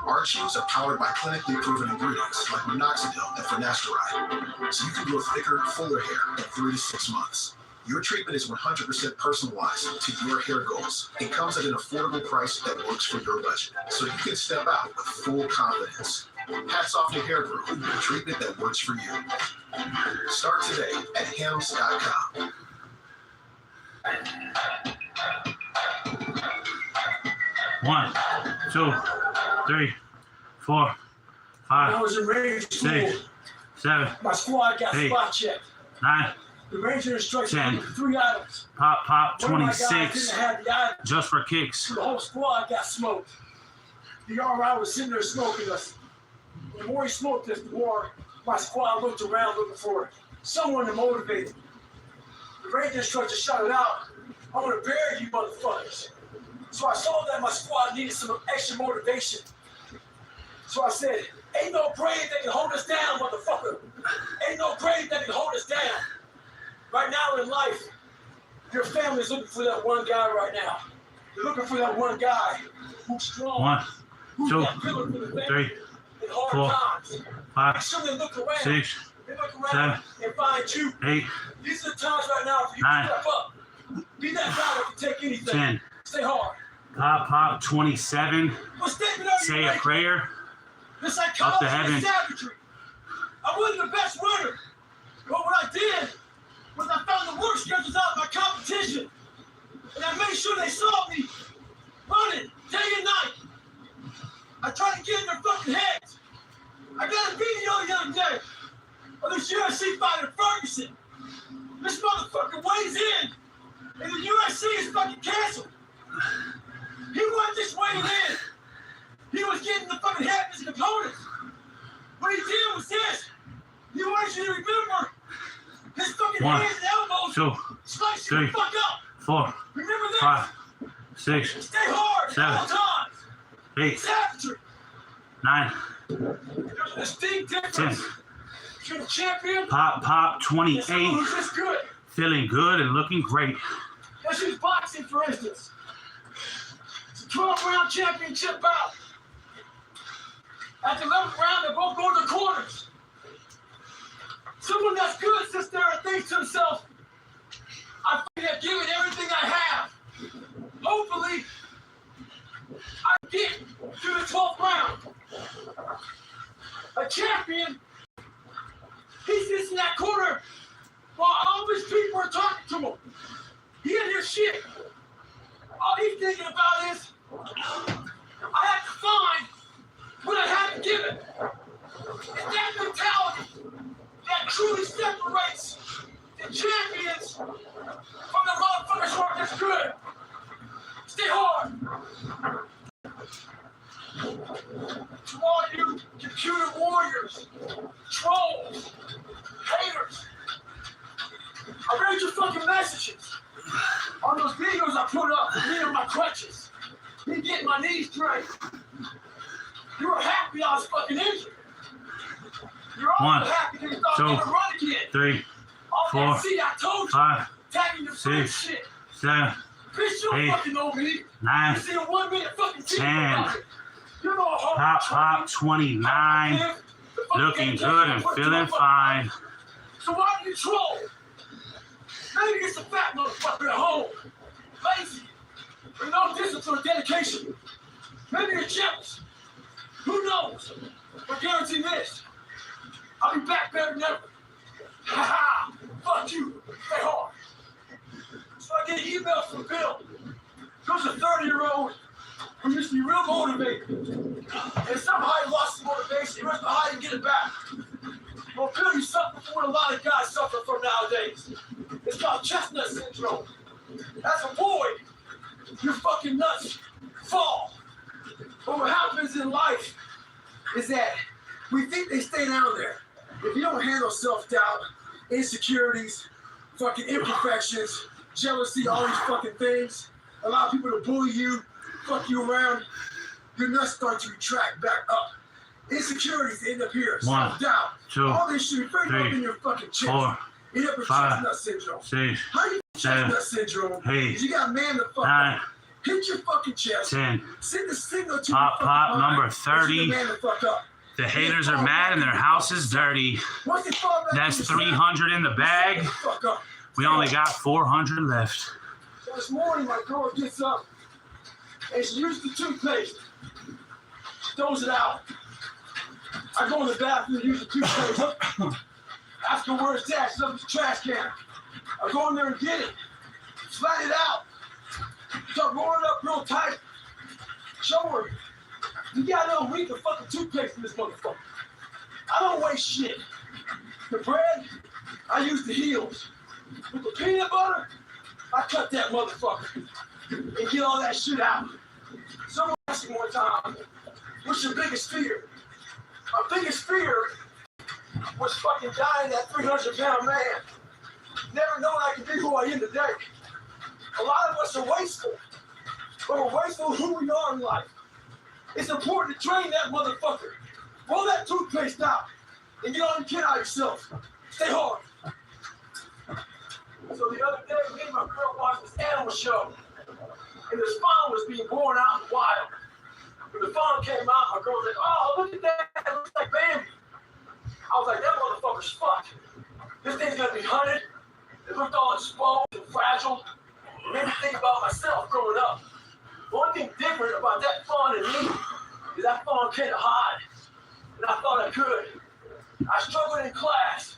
Speaker 6: Our chews are powered by clinically proven ingredients like minoxidil and finasteride, so you can grow thicker, fuller hair in 3 to 6 months. Your treatment is 100% personalized to your hair goals. It comes at an affordable price that works for your budget, so you can step out with full confidence. Hats off to Hair Group, the treatment that works for you. Start today at hims.com.
Speaker 2: One, 2, 3, 4, 5,
Speaker 1: I was in Ranger
Speaker 2: 6,
Speaker 1: school.
Speaker 2: 7,
Speaker 1: My squad got
Speaker 2: 8,
Speaker 1: spot checked.
Speaker 2: 9.
Speaker 1: The Ranger instructed
Speaker 2: 10.
Speaker 1: me for 3 items.
Speaker 2: Pop
Speaker 1: One of my guys
Speaker 2: 26.
Speaker 1: didn't have the item.
Speaker 2: Just for kicks.
Speaker 1: The whole squad got smoked. The RI was sitting there smoking us. The more he smoked us, the more my squad looked around looking for someone to motivate them. The Ranger instructor shouted out, "I'm gonna bury you motherfuckers." So I saw that my squad needed some extra motivation. So I said, ain't no grave that can hold us down, motherfucker. Ain't no grave that can hold us down. Right now in life, your family's looking for that one guy right now. They're looking for that one guy who's strong.
Speaker 2: 1,
Speaker 1: who's
Speaker 2: 2,
Speaker 1: that pillar for the family
Speaker 2: 3,
Speaker 1: in hard
Speaker 2: 4,
Speaker 1: times.
Speaker 2: 5,
Speaker 1: Make sure they look around.
Speaker 2: 6,
Speaker 1: They look around
Speaker 2: 7,
Speaker 1: and find you.
Speaker 2: 8,
Speaker 1: These are the times right now for you
Speaker 2: 9,
Speaker 1: to step up. Be that guy that can take anything.
Speaker 2: 10.
Speaker 1: Stay hard.
Speaker 2: Pop 27.
Speaker 1: What statement are you
Speaker 2: Say a
Speaker 1: making?
Speaker 2: prayer.
Speaker 1: The
Speaker 2: Up
Speaker 1: psychology
Speaker 2: to heaven.
Speaker 1: of savagery. I wasn't the best runner, but what I did was I found the worst schedules out of my competition, and I made sure they saw me running day and night. I tried to get in their fucking heads. I got a video the other day of this UFC fighter Ferguson. This motherfucker weighs in, and the UFC is fucking canceled. He wasn't just weighing in. He was getting the fucking head of his opponents. What he did was this. He wants you to remember his fucking
Speaker 2: 1,
Speaker 1: hands and elbows
Speaker 2: 2,
Speaker 1: slice you the
Speaker 2: 3,
Speaker 1: fuck up.
Speaker 2: 4,
Speaker 1: Remember this.
Speaker 2: 5, 6,
Speaker 1: Stay hard
Speaker 2: 7,
Speaker 1: at all times.
Speaker 2: 8,
Speaker 1: Savagery.
Speaker 2: 9,
Speaker 1: There's a distinct
Speaker 2: 10.
Speaker 1: difference between a champion
Speaker 2: Pop
Speaker 1: and someone
Speaker 2: 28.
Speaker 1: who's just good.
Speaker 2: Feeling good and looking great.
Speaker 1: Let's use boxing, for instance. It's a 12-round championship bout. At the 11th round, they both go to the corners. Someone that's good sits there and thinks to himself, I have given everything I have. Hopefully, I get to the 12th round. A champion, he sits in that corner while all these people are talking to him. He ain't hear shit. All he's thinking about is, I have to find what I haven't given. It's that mentality that truly separates the champions from the motherfuckers who are just good. Stay hard. To all you computer warriors, trolls, haters, I read your fucking messages on those videos I put up with me on my crutches. Me getting my knees straight. You were happy I was fucking injured. You're all happy because you thought you were gonna run again.
Speaker 2: 3,
Speaker 1: All
Speaker 2: 4,
Speaker 1: that, see, I told you.
Speaker 2: 5,
Speaker 1: Tagging your friend
Speaker 2: 6,
Speaker 1: shit.
Speaker 2: 7,
Speaker 1: Bitch, you don't
Speaker 2: 8,
Speaker 1: fucking know me.
Speaker 2: 9,
Speaker 1: You see a 1 minute fucking TV
Speaker 2: 10.
Speaker 1: about it. You know how
Speaker 2: Pop, 29. Looking good and feeling fine.
Speaker 1: So why do you troll? Maybe it's a fat motherfucker at home. Lazy. With no discipline or dedication. Maybe you're jealous. Who knows? But guarantee this. I'll be back better than ever. Ha ha! Fuck you. Stay hard. So I get emails from Bill. Bill's a 30-year-old who used to be real motivated. And somehow he lost his motivation. He wants to hide and get it back. Well, Bill, you suffer from what a lot of guys suffer from nowadays. It's called chestnut syndrome. As a boy, your fucking nuts fall. But what happens in life is that we think they stay down there. If you don't handle self-doubt, insecurities, fucking imperfections, jealousy, all these fucking things, allow people to bully you, fuck you around, your nuts start to retract back up. Insecurities end up here.
Speaker 2: 1,
Speaker 6: Self-doubt.
Speaker 2: 2,
Speaker 6: all this shit right
Speaker 2: 3,
Speaker 6: up in your fucking chest.
Speaker 2: 4,
Speaker 6: End up with
Speaker 2: 5,
Speaker 6: chestnut syndrome.
Speaker 2: 6,
Speaker 6: How you
Speaker 2: 7,
Speaker 6: chestnut syndrome?
Speaker 2: 8,
Speaker 6: You got man the fuck
Speaker 2: 9,
Speaker 6: up. Hit your fucking chest.
Speaker 2: 10.
Speaker 6: Send the signal to
Speaker 2: Pop,
Speaker 6: your
Speaker 2: pop,
Speaker 6: fucking mind
Speaker 2: number
Speaker 6: that
Speaker 2: 30.
Speaker 6: you the man the fuck up.
Speaker 2: The haters are mad and their house is dirty.
Speaker 6: Once they fall back
Speaker 2: That's
Speaker 6: to the
Speaker 2: 300 in the bag.
Speaker 6: shut the fuck up.
Speaker 2: We only got 400 left.
Speaker 1: So this morning, my girl gets up and she uses the toothpaste. She throws it out. I go in the bathroom and use the toothpaste. Ask her where it's at. She's up in the trash can. I go in there and get it. Slide it out. Start rolling it up real tight. Show her. You got another week of fucking toothpaste in this motherfucker. I don't waste shit. The bread, I use the heels. With the peanut butter, I cut that motherfucker and get all that shit out. Someone asked me one time, what's your biggest fear? My biggest fear was fucking dying that 300-pound man. Never knowing I could be who I am today. A lot of us are wasteful. But we're wasteful of who we are in life. It's important to train that motherfucker. Roll that toothpaste out and get on and get out yourself. Stay hard. So the other day, me and my girl watched this animal show, and the spawn was being born out in the wild. When the fawn came out, my girl was like, oh, look at that, it looks like Bambi. I was like, that motherfucker's fucked. This thing's gonna be hunted. It looked all exposed and fragile. It made me think about myself growing up. The one thing different about that fawn and me is that fawn can't hide. And I thought I could. I struggled in class,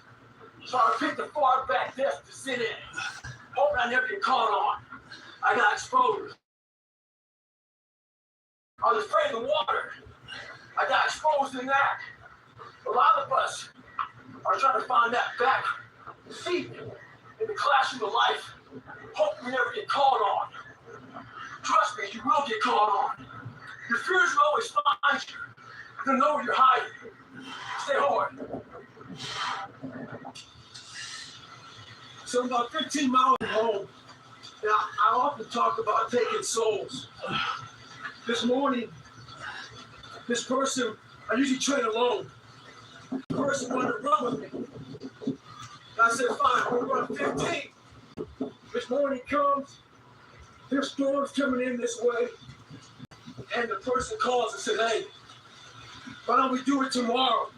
Speaker 1: so I picked the far back desk to sit in, hoping I never get caught on. I got exposed. I was afraid of the water. I got exposed in that. A lot of us are trying to find that back seat in the classroom of life, hoping we never get caught on. Trust me, you will get caught on. Your fears will always find you. You'll know where you're hiding. Stay hard. So I'm about 15 miles from home. Now, I often talk about taking souls. This morning, this person, I usually train alone. The person wanted to run with me. And I said, fine, we'll run 15. This morning comes, there's storms coming in this way. And the person calls and said, hey, why don't we do it tomorrow?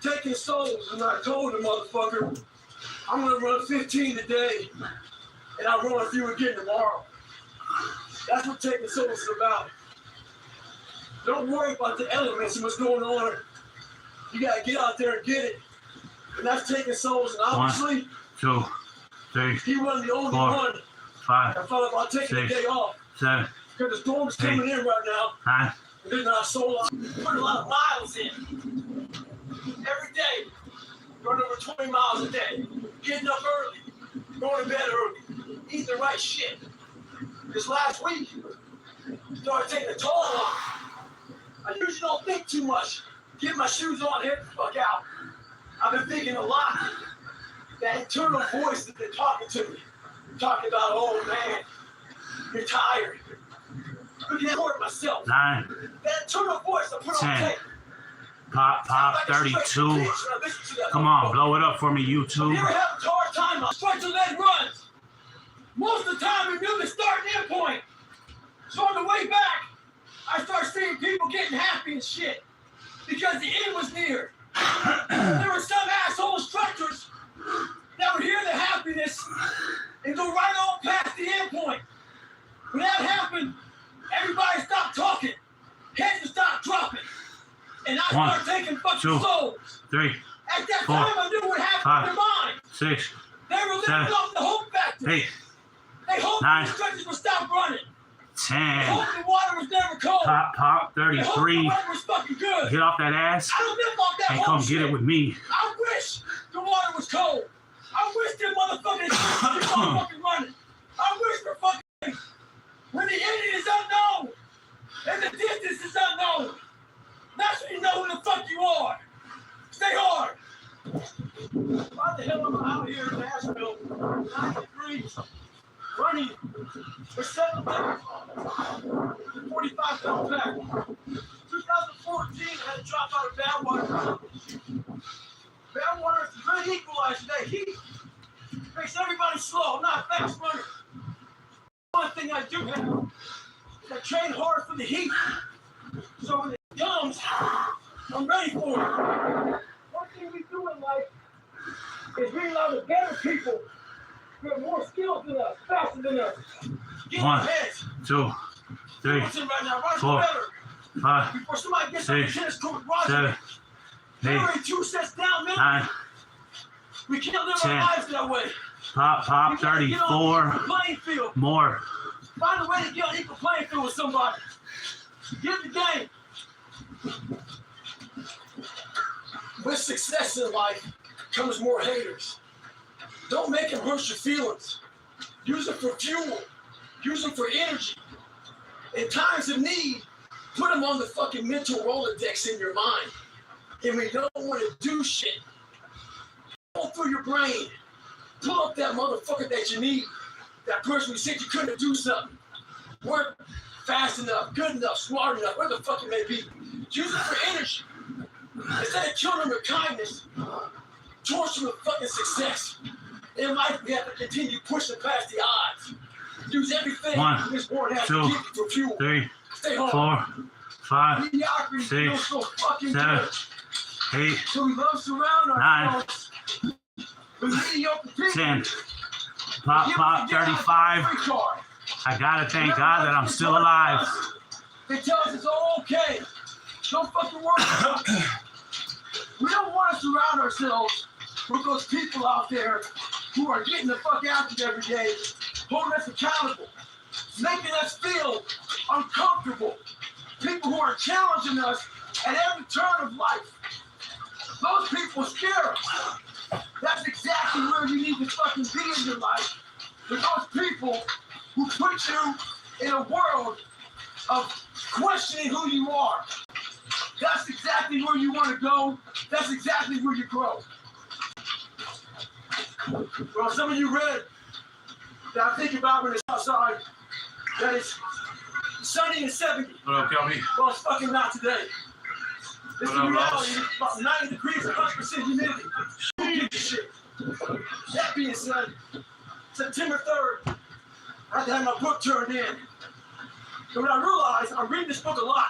Speaker 1: taking souls, and I told the motherfucker, I'm gonna run 15 today, and I'll run a few again tomorrow. That's what taking souls is about. Don't worry about the elements and what's going on. You gotta get out there and get it. And that's taking souls, and obviously,
Speaker 2: 1, 2, 3,
Speaker 1: he wasn't the only
Speaker 2: 4,
Speaker 1: one
Speaker 2: 5,
Speaker 1: that thought about taking
Speaker 2: 6,
Speaker 1: the day off.
Speaker 2: 7,
Speaker 1: Because the storm's coming in right now.
Speaker 2: 9,
Speaker 1: And then our soul, put a lot of miles in. Every day, running over 20 miles a day. Getting up early, going to bed early, eating the right shit. This last week, started taking a toll on me. I usually don't think too much. Get my shoes on, head the fuck out. I've been thinking a lot. That internal voice that they're talking to me. Talking about, oh man, you're tired. I can't hurt myself.
Speaker 2: 9,
Speaker 1: That internal voice I put
Speaker 2: 10.
Speaker 1: on tape.
Speaker 2: Pop, 32. Come on, blow it up for me,
Speaker 1: You
Speaker 2: YouTube.
Speaker 1: ever have a hard time? I start to let runs. Most of the time, we knew the start and end point. So on the way back, I start seeing people getting happy and shit because the end was near. There were some asshole instructors that would hear the happiness and go right on past the end point. When that happened, everybody stopped talking. Heads would stop dropping. And I started taking fucking
Speaker 2: 2,
Speaker 1: souls.
Speaker 2: 3,
Speaker 1: At that
Speaker 2: 4,
Speaker 1: time, I knew what happened in their mind.
Speaker 2: 6,
Speaker 1: They were living
Speaker 2: 7,
Speaker 1: off the hope factor.
Speaker 2: 8,
Speaker 1: They hoped
Speaker 2: 9,
Speaker 1: the instructors would stop running. They
Speaker 2: 10.
Speaker 1: hoped the water was never cold.
Speaker 2: Pop,
Speaker 1: They hoped the
Speaker 2: 33.
Speaker 1: weather was fucking good.
Speaker 2: Get off that ass
Speaker 1: I don't live off that
Speaker 2: and
Speaker 1: whole
Speaker 2: come
Speaker 1: shit.
Speaker 2: get it with me.
Speaker 1: I wish the water was cold. I wish them motherfuckers keep on fucking running. I wish for fucking when the ending is unknown and the distance is unknown. That's when you know who the fuck you are. Stay hard. Why the hell am I out here in Nashville, 90 degrees, running for 7 minutes, 45-pound pack. 2014, I had to drop out of Badwater. Badwater is a good equalizer. That heat makes everybody slow. I'm not a fast runner. One thing I do have is I train hard for the heat. So when it comes, I'm ready for it. One thing we do in life is we allow the better people who have more skills than us, faster than us. Get
Speaker 2: 1,
Speaker 1: in heads.
Speaker 2: 2, 3,
Speaker 1: What's in right now? Run
Speaker 2: 4,
Speaker 1: better.
Speaker 2: 5,
Speaker 1: Before somebody gets on the
Speaker 2: 6,
Speaker 1: tennis court, Roger,
Speaker 2: 7,
Speaker 1: they're
Speaker 2: 8,
Speaker 1: already 2 sets down, man.
Speaker 2: 9.
Speaker 1: We can't live
Speaker 2: 10.
Speaker 1: our lives that way.
Speaker 2: Pop,
Speaker 1: We gotta get on
Speaker 2: 34.
Speaker 1: the playing field.
Speaker 2: More.
Speaker 1: Find a way to get on equal playing field with somebody. Get the game. With success in life comes more haters. Don't make them hurt your feelings. Use it for fuel. Use them for energy. In times of need, put them on the fucking mental Rolodex in your mind. And when you don't want to do shit, go through your brain. Pull up that motherfucker that you need. That person who said you couldn't do something. Work fast enough, good enough, smart enough, where the fuck it may be. Use it for energy. Instead of killing them with kindness, torture them with fucking success. In life, we have to continue pushing past the odds. Use everything
Speaker 2: 1,
Speaker 1: this world has
Speaker 2: 2,
Speaker 1: to give you for fuel.
Speaker 2: 3,
Speaker 1: Stay home.
Speaker 2: 4, 5,
Speaker 1: Mediocrity
Speaker 2: 6,
Speaker 1: feels so fucking
Speaker 2: 7,
Speaker 1: good.
Speaker 2: 8,
Speaker 1: So we love surround
Speaker 2: 9,
Speaker 1: ourselves with mediocre people.
Speaker 2: 10. Pop, 35. I gotta thank God that I'm still alive.
Speaker 1: They tell us it's all okay. Don't fucking worry about it. We don't want to surround ourselves with those people out there who are getting the fuck after it every day, holding us accountable, making us feel uncomfortable. People who are challenging us at every turn of life. Those people scare us. That's exactly where you need to fucking be in your life. With those people who put you in a world of questioning who you are. That's exactly where you want to go. That's exactly where you grow. Well, some of you read that I think about when it's outside, that it's sunny and 70.
Speaker 2: What up, Kelby?
Speaker 1: Well, it's fucking not today. It's the
Speaker 2: What up,
Speaker 1: reality. It's about 90 degrees, 100% humidity. Who gives a shit? That being said, September 3rd, I had to have my book turned in. And when I realized, I read this book a lot,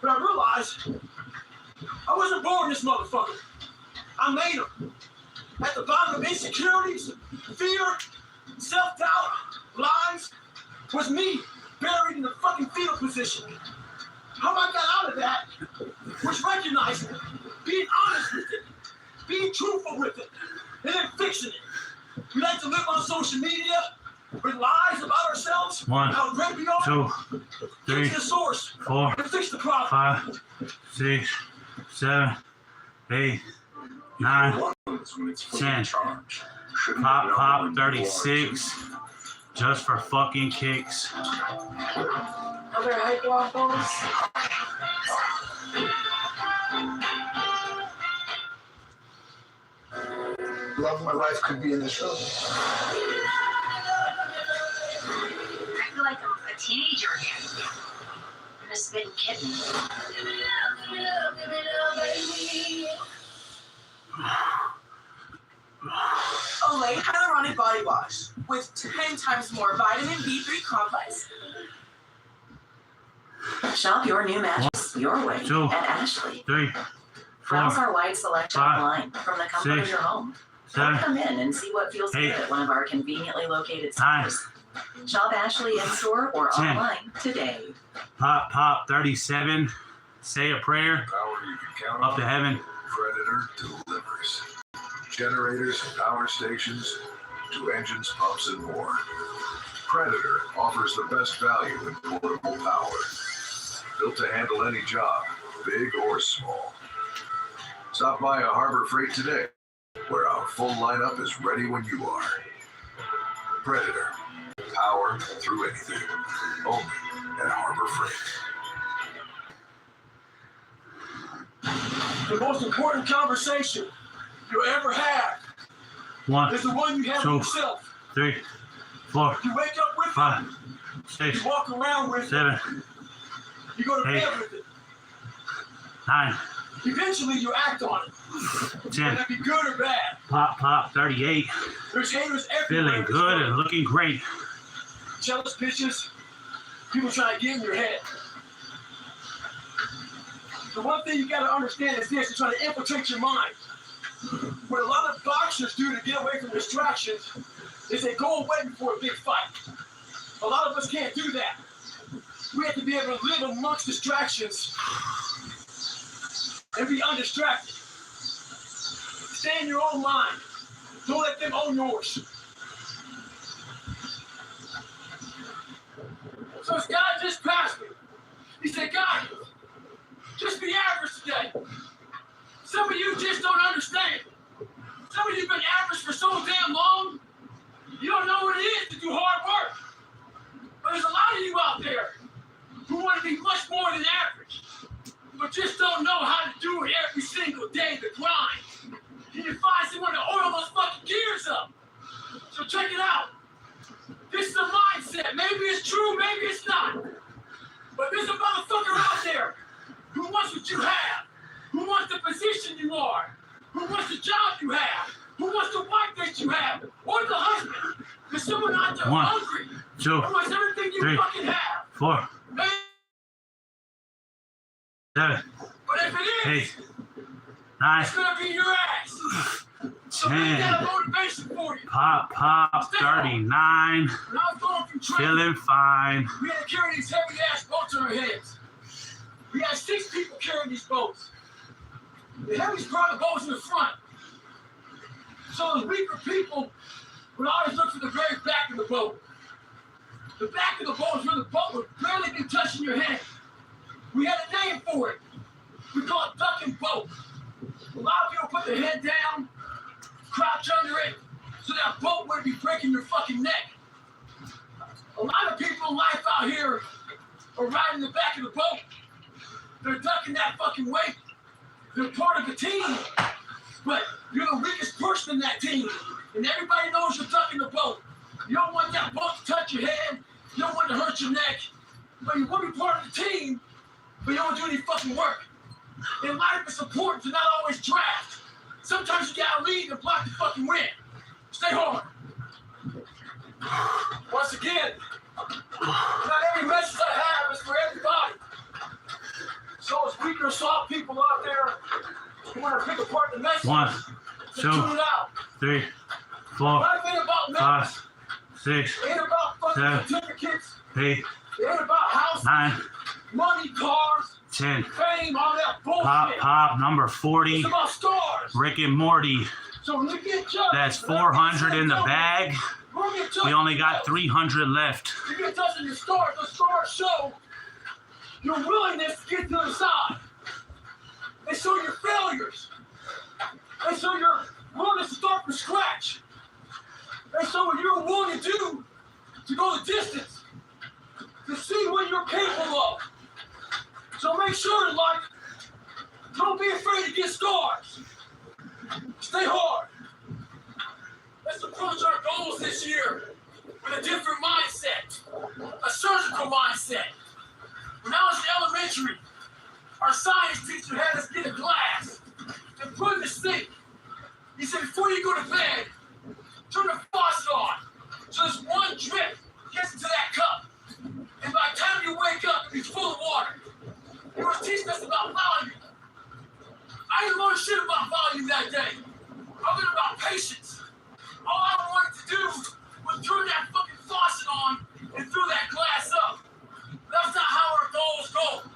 Speaker 1: but I realized I wasn't born this motherfucker. I made them. At the bottom of insecurities, fear, self-doubt, lies, was me buried in the fucking fetal position. How I got out of that was recognizing it, being honest with it, being truthful with it, and then fixing it. We like to live on social media with lies about ourselves,
Speaker 2: One,
Speaker 1: how great we are.
Speaker 2: 2,
Speaker 1: Get
Speaker 2: 3,
Speaker 1: to the source
Speaker 2: 4,
Speaker 1: and fix the problem.
Speaker 2: 5, 6, 7, 8, 9,
Speaker 4: Ones when it's fully
Speaker 2: 10.
Speaker 4: charged. Shouldn't
Speaker 2: Pop,
Speaker 4: know
Speaker 2: pop,
Speaker 4: when
Speaker 2: 36. Just for fucking kicks.
Speaker 3: Other hype waffles.
Speaker 6: Love of my life could be in this room.
Speaker 3: I feel like I'm a teenager again. I'm a spitting kitten.
Speaker 7: Olay Hyaluronic Body Wash with 10 times more vitamin B3 complex.
Speaker 8: Shop your new mattress your way
Speaker 2: 2,
Speaker 8: at Ashley.
Speaker 2: 3,
Speaker 8: Browse
Speaker 2: 4,
Speaker 8: our wide selection
Speaker 2: 5,
Speaker 8: online from the comfort of
Speaker 2: 6,
Speaker 8: your home.
Speaker 2: 7,
Speaker 8: Come in and see what feels
Speaker 2: 8,
Speaker 8: good at one of our conveniently located
Speaker 2: 9,
Speaker 8: stores. Shop Ashley in store or
Speaker 2: 10.
Speaker 8: online today.
Speaker 2: pop, pop, 37. Say a prayer.
Speaker 4: Power you can count
Speaker 2: Up
Speaker 4: on.
Speaker 2: to heaven.
Speaker 4: Predator delivers. Generators and power stations to engines, pumps, and more. Predator offers the best value in portable power. Built to handle any job, big or small. Stop by a Harbor Freight today, where our full lineup is ready when you are. Predator. Power through anything. Only at Harbor Freight.
Speaker 1: The most important conversation you'll ever have
Speaker 2: 1,
Speaker 1: is the one you have
Speaker 2: 2,
Speaker 1: with yourself.
Speaker 2: 3, 4,
Speaker 1: You wake up with
Speaker 2: 5,
Speaker 1: it,
Speaker 2: 6,
Speaker 1: you walk around with it,
Speaker 2: 7,
Speaker 1: you go to
Speaker 2: 8.
Speaker 1: bed with it.
Speaker 2: 9,
Speaker 1: Eventually you act on it.
Speaker 2: 10.
Speaker 1: Whether it be good or bad.
Speaker 2: Pop, pop, 38.
Speaker 1: There's haters everywhere.
Speaker 2: Feeling good and looking great.
Speaker 1: Jealous bitches. People trying to get in your head. The one thing you gotta understand is this: they're trying to infiltrate your mind. What a lot of boxers do to get away from distractions is they go away before a big fight. A lot of us can't do that. We have to be able to live amongst distractions and be undistracted. Stay in your own line. Don't let them own yours. So this guy just passed me. He said, "God, just be average today." Some of you just don't understand. Some of you have been average for so damn long, you don't know what it is to do hard work. But there's a lot of you out there who want to be much more than average, but just don't know how to do it every single day, the grind. And you find someone to oil those fucking gears up. So check it out. This is a mindset. Maybe it's true, maybe it's not. But there's a motherfucker out there who wants what you have, who wants the position you are, who wants the job you have, who wants the wife that you have, or the husband. There's someone out there
Speaker 2: 1,
Speaker 1: hungry,
Speaker 2: 2,
Speaker 1: who wants everything you
Speaker 2: 3,
Speaker 1: fucking have.
Speaker 2: 4,
Speaker 1: Man,
Speaker 2: 7,
Speaker 1: but if it
Speaker 2: 8,
Speaker 1: is,
Speaker 2: 9,
Speaker 1: it's gonna be your ass. So make
Speaker 2: 10.
Speaker 1: that a motivation for you.
Speaker 2: Pop, pop, 39.
Speaker 1: When I was going from training,
Speaker 2: Feeling fine.
Speaker 1: we had to carry these heavy ass boats on our heads. We had 6 people carrying these boats. The heaviest part of the boat was in the front. So the weaker people would always look for the very back of the boat. The back of the boat is where the boat would barely be touching your head. We had a name for it. We call it duck and boat. A lot of people put their head down, crouch under it, so that boat wouldn't be breaking your fucking neck. A lot of people in life out here are riding the back of the boat. They're ducking that fucking weight. They're part of the team, but you're the weakest person in that team. And everybody knows you're ducking the boat. You don't want that boat to touch your head. You don't want to hurt your neck. But you want to be part of the team, but you don't do any fucking work. In life, it's important to not always draft. Sometimes you gotta lead and block the fucking win. Stay hard. Once again, not every message I have is for everybody. So as weak or soft people out there who want to pick apart the message,
Speaker 2: 1, 2,
Speaker 1: tune it out.
Speaker 2: 3, 4,
Speaker 1: Life ain't about numbers.
Speaker 2: 5, 6,
Speaker 1: It ain't about fucking
Speaker 2: 7,
Speaker 1: certificates.
Speaker 2: 8,
Speaker 1: It ain't about houses,
Speaker 2: 9,
Speaker 1: money, cars,
Speaker 2: 10.
Speaker 1: fame, all that bullshit.
Speaker 2: Pop, number 40.
Speaker 1: It's about stars.
Speaker 2: Rick and Morty.
Speaker 1: So when you get judged,
Speaker 2: That's 400 in the bag. We only got 300 left.
Speaker 1: You get judged in your stars. The stars show your willingness to get to the side. They show your failures. They show your willingness to start from scratch. They show what you're willing to do to go the distance, to see what you're capable of. So make sure, like, don't be afraid to get scars. Stay hard. Let's approach our goals this year with a different mindset, a surgical mindset. When I was in elementary, our science teacher had us get a glass and put it in the sink. He said, before you go to bed, turn the faucet on so this one drip gets into that cup. And by the time you wake up, it'll be full of water. He was teaching us about volume. I didn't learn shit about volume that day. I learned about patience. All I wanted to do was turn that fucking faucet on and fill that glass up. That's not how our goals go.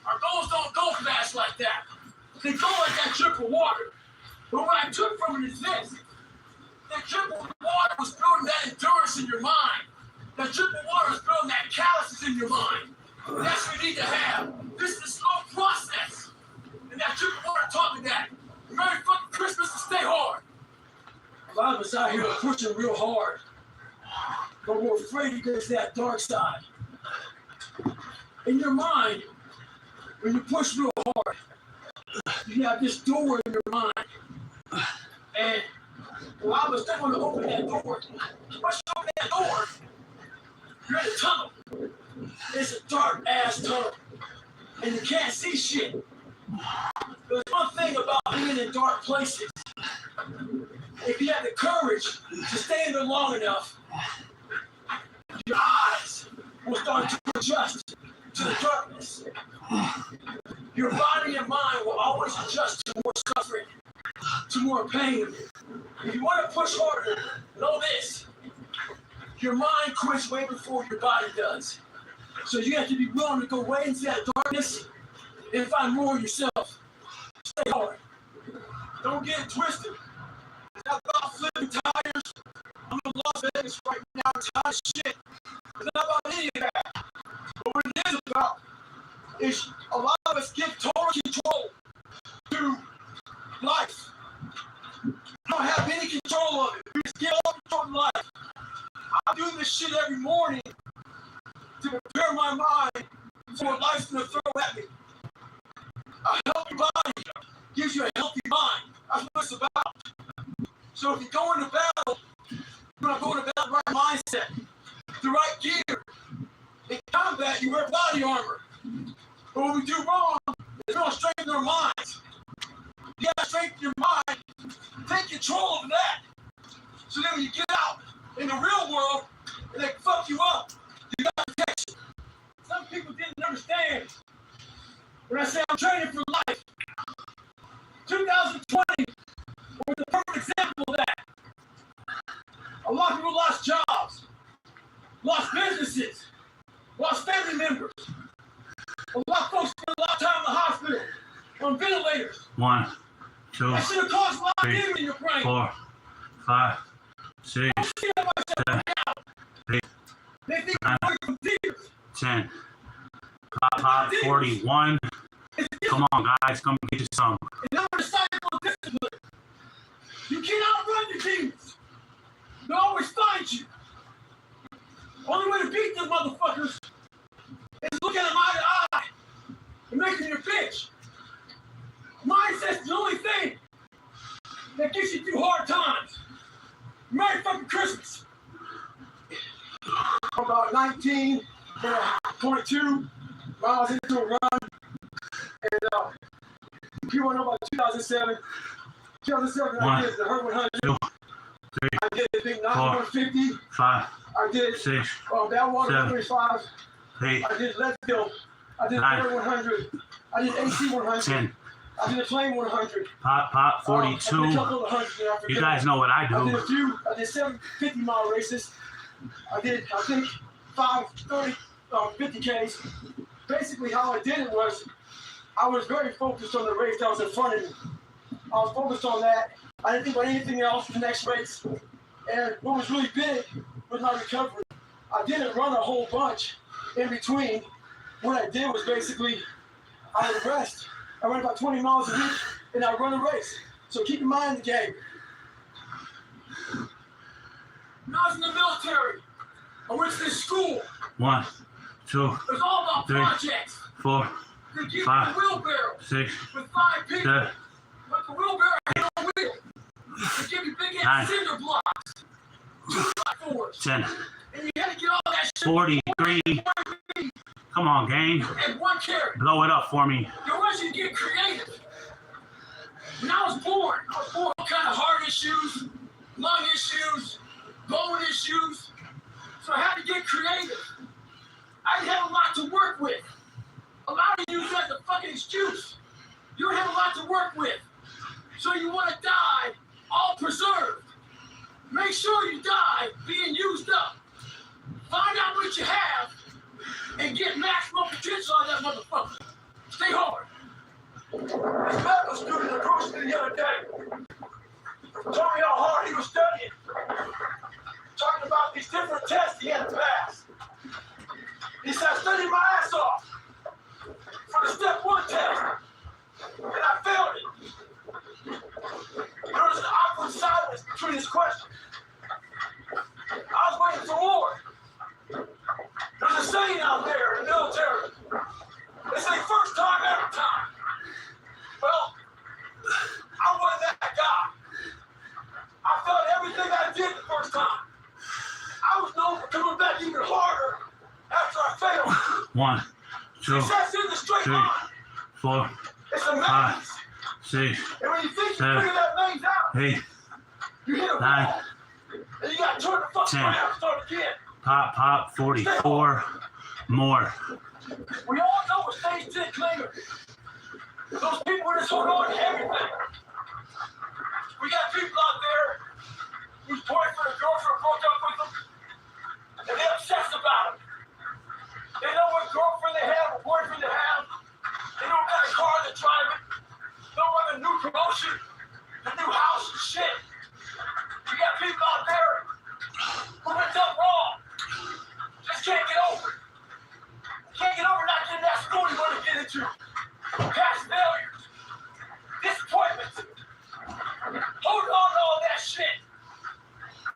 Speaker 1: Our goals don't go fast like that. They go like that drip of water. But what I took from it is this. That drip of water was building that endurance in your mind. That drip of water was building that calluses in your mind. And that's what we need to have. This is a slow process. And that drip of water taught me that. Merry fucking Christmas and stay hard. A lot of us out here are pushing real hard. But we're afraid to go to that dark side. In your mind, when you push real hard, you have this door in your mind. And a lot of us don't want to open that door. Once you open that door, you're in a tunnel. It's a dark ass tunnel. And you can't see shit. There's one thing about being in dark places. If you have the courage to stay in there long enough, your eyes will start to adjust to the darkness. Your body and mind will always adjust to more suffering, to more pain. If you want to push harder, know this. Your mind quits way before your body does. So you have to be willing to go way into that darkness and find more of yourself. Stay hard. Don't get it twisted. It's not about flipping tires. I'm in Las Vegas right now. I'm tired of shit. It's not about any of that. But what it is about is a lot of us give total control to life. You don't have any control of it. You just give all control of life. I do this shit every morning to prepare my mind for what life's gonna throw at me. A healthy body gives you a healthy mind. That's what it's about. So if you go into battle, you're gonna go into battle with the right mindset, the right gear. In combat, you wear body armor. But what we do wrong is we don't strengthen our minds. You gotta strengthen your mind. Take control of that. So then when you get out in the real world and they fuck you up, you got protection. Some people didn't understand when I say I'm training for life. 2020 was the perfect example of that. A lot of people lost jobs, lost businesses, lost family members. A lot of folks spent a lot of time in the hospital on ventilators.
Speaker 2: 1, 2,
Speaker 1: That should have caused a lot of
Speaker 2: 3,
Speaker 1: damage in your brain.
Speaker 2: 4, 5, 6, 7, 8,
Speaker 1: They think
Speaker 2: 9,
Speaker 1: you're from tears.
Speaker 2: 10. Pop 41. Come on, guys, come get you some.
Speaker 1: And now the cycle of discipline. You can't outrun your demons. They'll always find you. Only way to beat them motherfuckers is looking at them eye to eye and making your bitch. Mindset's the only thing that gets you through hard times. Merry fucking Christmas. I'm about 19, 22, when I was into a run. And people want to know about 2007. 2007, I did the Hurt 100.
Speaker 2: 2, 3,
Speaker 1: I did the big 950.
Speaker 2: 5,
Speaker 1: I did
Speaker 2: 6,
Speaker 1: that water
Speaker 2: 7,
Speaker 1: 135.
Speaker 2: 8,
Speaker 1: I did Let's Go. I did
Speaker 2: 9,
Speaker 1: Air 100. I did AC 100.
Speaker 2: 10.
Speaker 1: I did a plain 100.
Speaker 2: Pop,
Speaker 1: I did a
Speaker 2: 42.
Speaker 1: couple of hundreds in Africa.
Speaker 2: You guys know what I
Speaker 1: I did
Speaker 2: do.
Speaker 1: a few. I did 7 50-mile races. I think, 5 30, 50Ks. Basically, how I did it was I was very focused on the race that was in front of me. I was focused on that. I didn't think about anything else for the next race. And what was really big was my recovery. I didn't run a whole bunch in between. What I did was basically I would rest. I run about 20 miles a week, and I run a race. So keep your mind in the game. When I was in the military, I went to this school.
Speaker 2: 1, 2,
Speaker 1: It was all about
Speaker 2: 3,
Speaker 1: projects.
Speaker 2: 4,
Speaker 1: They give
Speaker 2: 5,
Speaker 1: you a wheelbarrow
Speaker 2: 6,
Speaker 1: with 5 people.
Speaker 2: 7,
Speaker 1: But the wheelbarrow had no wheel. They give you big
Speaker 2: 9,
Speaker 1: ass cinder blocks. 2x4s.
Speaker 2: 10,
Speaker 1: And you had to get all that shit
Speaker 2: 43. Come on, gang.
Speaker 1: and 1 carrot.
Speaker 2: Blow it up for me.
Speaker 1: You want you to get creative. When I was born with kind of heart issues, lung issues, bone issues. So I had to get creative. I didn't have a lot to work with. A lot of you use that as a fucking excuse. You don't have a lot to work with. So you want to die all preserved. Make sure you die being used up. Find out what you have and get maximum potential out of that motherfucker. Stay hard. This medical student approached me the other day. Told me how hard he was studying. Talking about these different tests he had to pass. He said, I studied my ass off for the step 1 test. And I failed it. There was an awkward silence between his questions. I was waiting for more. There's a saying out there in the military. They say first time, every time. Well, I wasn't that guy. I felt everything I did the first time. I was known for coming back even harder after I failed.
Speaker 2: 1, 2,
Speaker 1: Success in the straight
Speaker 2: 3,
Speaker 1: line.
Speaker 2: 4,
Speaker 1: It's a
Speaker 2: 5,
Speaker 1: maze.
Speaker 2: 6,
Speaker 1: And when you think you
Speaker 2: 7,
Speaker 1: figure that maze out,
Speaker 2: 8,
Speaker 1: you hit a
Speaker 2: 9,
Speaker 1: wall. And you gotta turn the fuck
Speaker 2: 10.
Speaker 1: around and start again.
Speaker 2: Pop, 44. More.
Speaker 1: We all know what stage 10 clinger. Those people just hold on to everything. We got people out there whose boyfriend or girlfriend broke up with them, and they're obsessed about it. They know what girlfriend they have, what boyfriend they have. They know what kind of car they're driving. They know about the new promotion, the new house and shit. We got people out there who went up wrong. Just can't get over it. Can't get over not getting that school you want to get into. Past failures. Disappointments. Holding on to all that shit.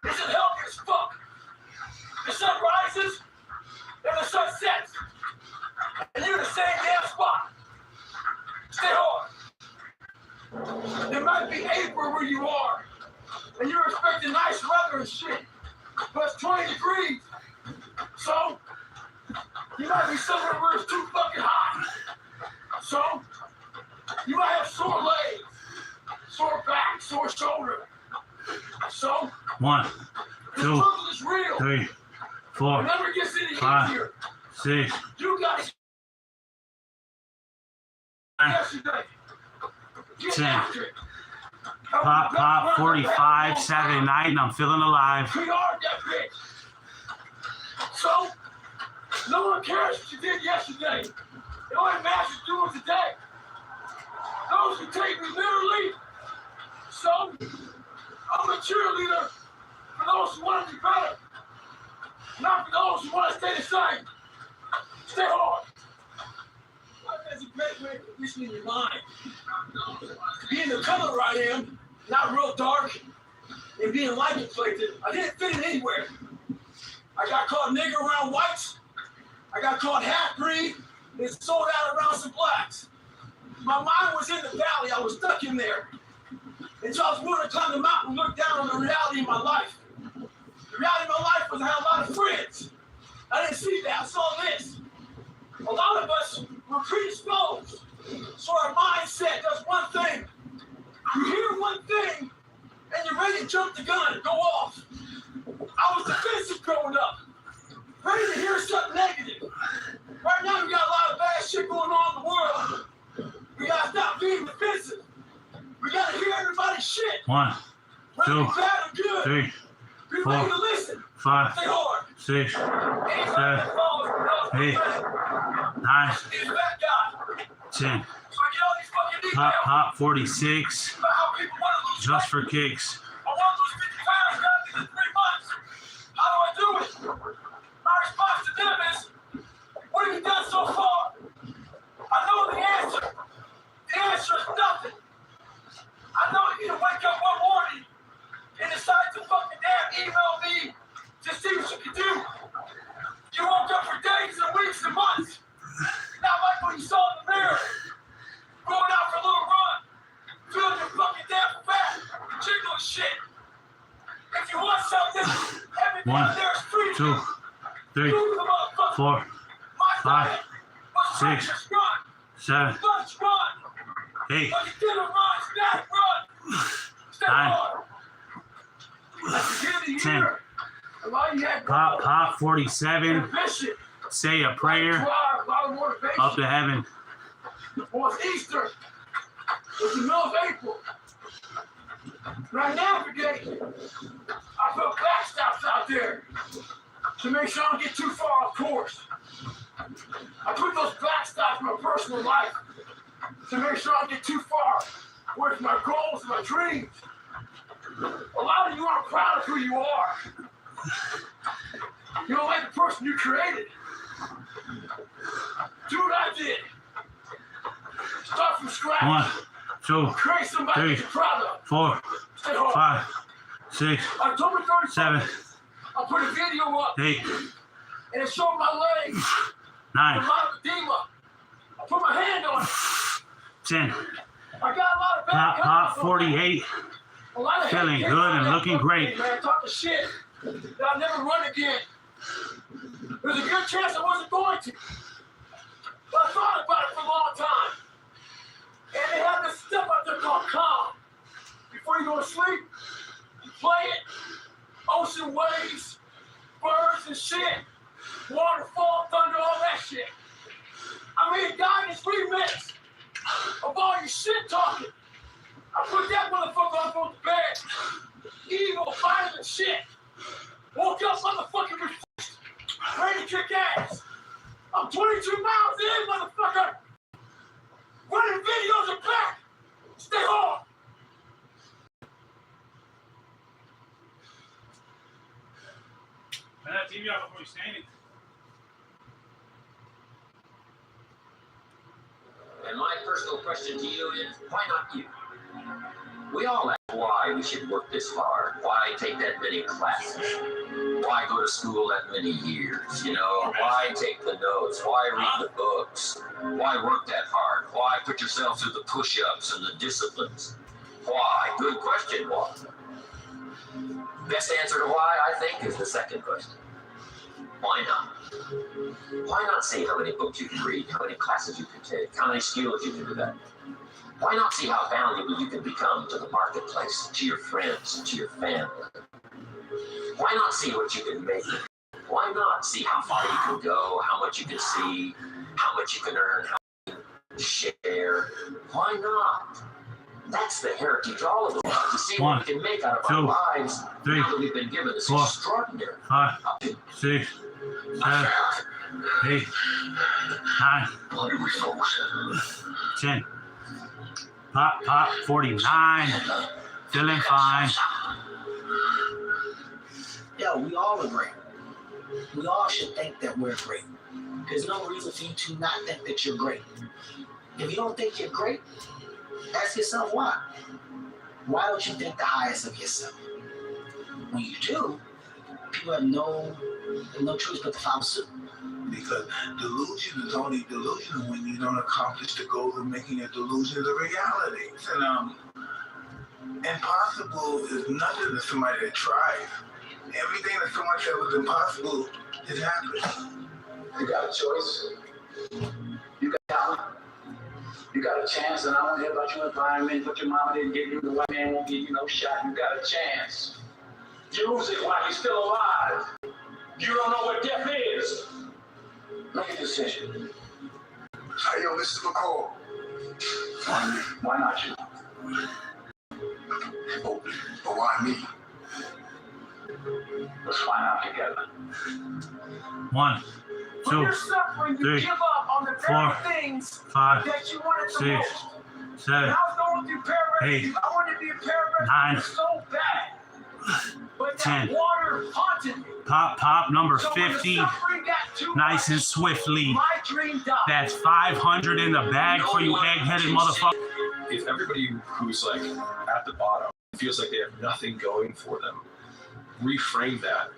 Speaker 1: This is healthy as fuck. The sun rises and the sun sets. And you're in the same damn spot. Stay hard. It might be April where you are. And you're expecting nice weather and shit. But it's 20 degrees. So, you might be somewhere where it's too fucking hot. So, you might have sore legs, sore back, sore shoulder. So,
Speaker 2: 1,
Speaker 1: the
Speaker 2: 2,
Speaker 1: struggle is real.
Speaker 2: 3, 4,
Speaker 1: It never gets any
Speaker 2: 5,
Speaker 1: easier.
Speaker 2: 6,
Speaker 1: You got to
Speaker 2: 9,
Speaker 1: yesterday. Get
Speaker 2: 10.
Speaker 1: after it.
Speaker 2: Pop, 45, Saturday night, and I'm feeling alive.
Speaker 1: We are that bitch. So, no one cares what you did yesterday. It only matters what you're doing today. Those who take me literally. So, I'm a cheerleader for those who want to be better. Not for those who want to stay the same. Stay hard. That's a great way of conditioning your mind. Being the color I am, not real dark, and being light complected, I didn't fit in anywhere. I got called nigger around whites. I got called half-breed and sold out around some blacks. My mind was in the valley. I was stuck in there. And so I was willing to climb the mountain and look down on the reality of my life. The reality of my life was I had a lot of friends. I didn't see that. I saw this. A lot of us were predisposed. So our mindset does one thing. You hear one thing, and you're ready to jump the gun and go off. I was defensive growing up. Ready to hear something negative. Right now, we got a lot of bad shit going on in the world. We gotta stop being defensive. We gotta hear everybody's shit.
Speaker 2: 1, 2,
Speaker 1: Bad or good.
Speaker 2: 3,
Speaker 1: Be
Speaker 2: 4,
Speaker 1: ready to listen.
Speaker 2: 5,
Speaker 1: Stay hard.
Speaker 2: 6,
Speaker 1: Anybody
Speaker 2: 7,
Speaker 1: that follows knows
Speaker 2: 8,
Speaker 1: better.
Speaker 2: 9,
Speaker 1: He's a bad guy.
Speaker 2: 10.
Speaker 1: So I get all these fucking details
Speaker 2: Pop 46.
Speaker 1: about how people want to lose
Speaker 2: Just
Speaker 1: weight.
Speaker 2: for kicks.
Speaker 1: I want to lose 50 pounds in 3 months. How do I do it? My response to them is, what have you done so far? I know the answer. The answer is nothing. I know you need to wake up one morning and decide to fucking damn email me to see what you can do. You woke up for days and weeks and months. Not like what you saw in the mirror. Going out for a little run. Feeling your fucking damn fat. Jiggling shit. If you want something, everything
Speaker 2: 1,
Speaker 1: there is free.
Speaker 2: 2, 3, 4, 5, 6, 7, 8, 9, 10. Pop 47. Say a prayer up to heaven.
Speaker 1: Well, it's Easter. It's the middle of April. Right now, brigade, I put backstops out there to make sure I don't get too far off course. I put those backstops in my personal life to make sure I don't get too far with my goals and my dreams. A lot of you aren't proud of who you are. You don't like the person you created. Do what I did. Start from scratch.
Speaker 2: 1, 2,
Speaker 1: Create somebody
Speaker 2: 3,
Speaker 1: that you're proud of.
Speaker 2: 4,
Speaker 1: Stay hard.
Speaker 2: 5, 6,
Speaker 1: October 31st,
Speaker 2: 7,
Speaker 1: I put a video up
Speaker 2: 8,
Speaker 1: and it showed my legs. A
Speaker 2: 9,
Speaker 1: lot of edema. I put my hand on it.
Speaker 2: 10.
Speaker 1: I got a lot of bad
Speaker 2: Pop 48.
Speaker 1: A lot of
Speaker 2: Feeling
Speaker 1: hate
Speaker 2: good
Speaker 1: came
Speaker 2: and
Speaker 1: out
Speaker 2: looking
Speaker 1: that
Speaker 2: great.
Speaker 1: Man, talking shit that I'll never run again. There's a good chance I wasn't going to. But I thought about it for a long time. And they have this stuff out there called calm. Before you go to sleep, you play it. Ocean waves, birds and shit. Waterfall, thunder, all that shit. I made a guidance remix of all your shit talking. I put that motherfucker on the bed. Evil, violent shit. Woke up motherfucking refreshed. Ready to kick ass. I'm 22 miles in, motherfucker. Running videos are back. Stay hard.
Speaker 2: Turn that TV off before you stand it.
Speaker 9: And my personal question to you is, why not you? We all ask why we should work this hard. Why take that many classes? Why go to school that many years? You know, why take the notes? Why read the books? Why work that hard? Why put yourself through the push-ups and the disciplines? Why? Good question, why? Best answer to why, I think, is the second question. Why not? Why not see how many books you can read, how many classes you can take, how many skills you can develop? Why not see how valuable you can become to the marketplace, to your friends, to your family? Why not see what you can make? Why not see how far you can go, how much you can see, how much you can earn, how you can share? Why not? That's the heritage all of us, to see what we can make out of our lives now that we've been given this extraordinary
Speaker 2: 5, 6, 7, 8, 9, 10. Pop 49. Feeling fine.
Speaker 10: Yo, we all are great. We all should think that we're great. There's no reason for you to not think that you're great. If you don't think you're great, ask yourself why. Why don't you think the highest of yourself? When you do, people have no choice but to follow suit.
Speaker 11: Because delusion is only delusional when you don't accomplish the goal of making a delusion a reality. And impossible is nothing to somebody that tries. Everything that someone said was impossible has happened.
Speaker 12: You got a choice. You got talent. You got a chance, and I don't care about your environment, what your mama didn't give you, the white man won't give you no shot. You got a chance. Use it while you're still alive. You don't know what death is. Make a decision.
Speaker 4: Hey, yo, this is McCall.
Speaker 12: Why not you?
Speaker 6: Oh, but why me?
Speaker 12: Let's find out together.
Speaker 2: 1, 2,
Speaker 1: When you're suffering, you
Speaker 2: 3,
Speaker 1: give up on the
Speaker 2: 4,
Speaker 1: very things
Speaker 2: 5,
Speaker 1: that you wanted the
Speaker 2: 6,
Speaker 1: most.
Speaker 2: 7,
Speaker 1: When I was going through pararescue,
Speaker 2: 8,
Speaker 1: I wanted to be a pararescue
Speaker 2: 9,
Speaker 1: so bad. But
Speaker 2: 10.
Speaker 1: that water haunted me.
Speaker 2: Pop number
Speaker 1: So when the
Speaker 2: 50.
Speaker 1: suffering got too
Speaker 2: Nice and
Speaker 1: much,
Speaker 2: swiftly.
Speaker 1: my dream died.
Speaker 2: That's 500 in the bag for you egg-headed motherfucker.
Speaker 13: If everybody who's like at the bottom feels like they have nothing going for them, reframe that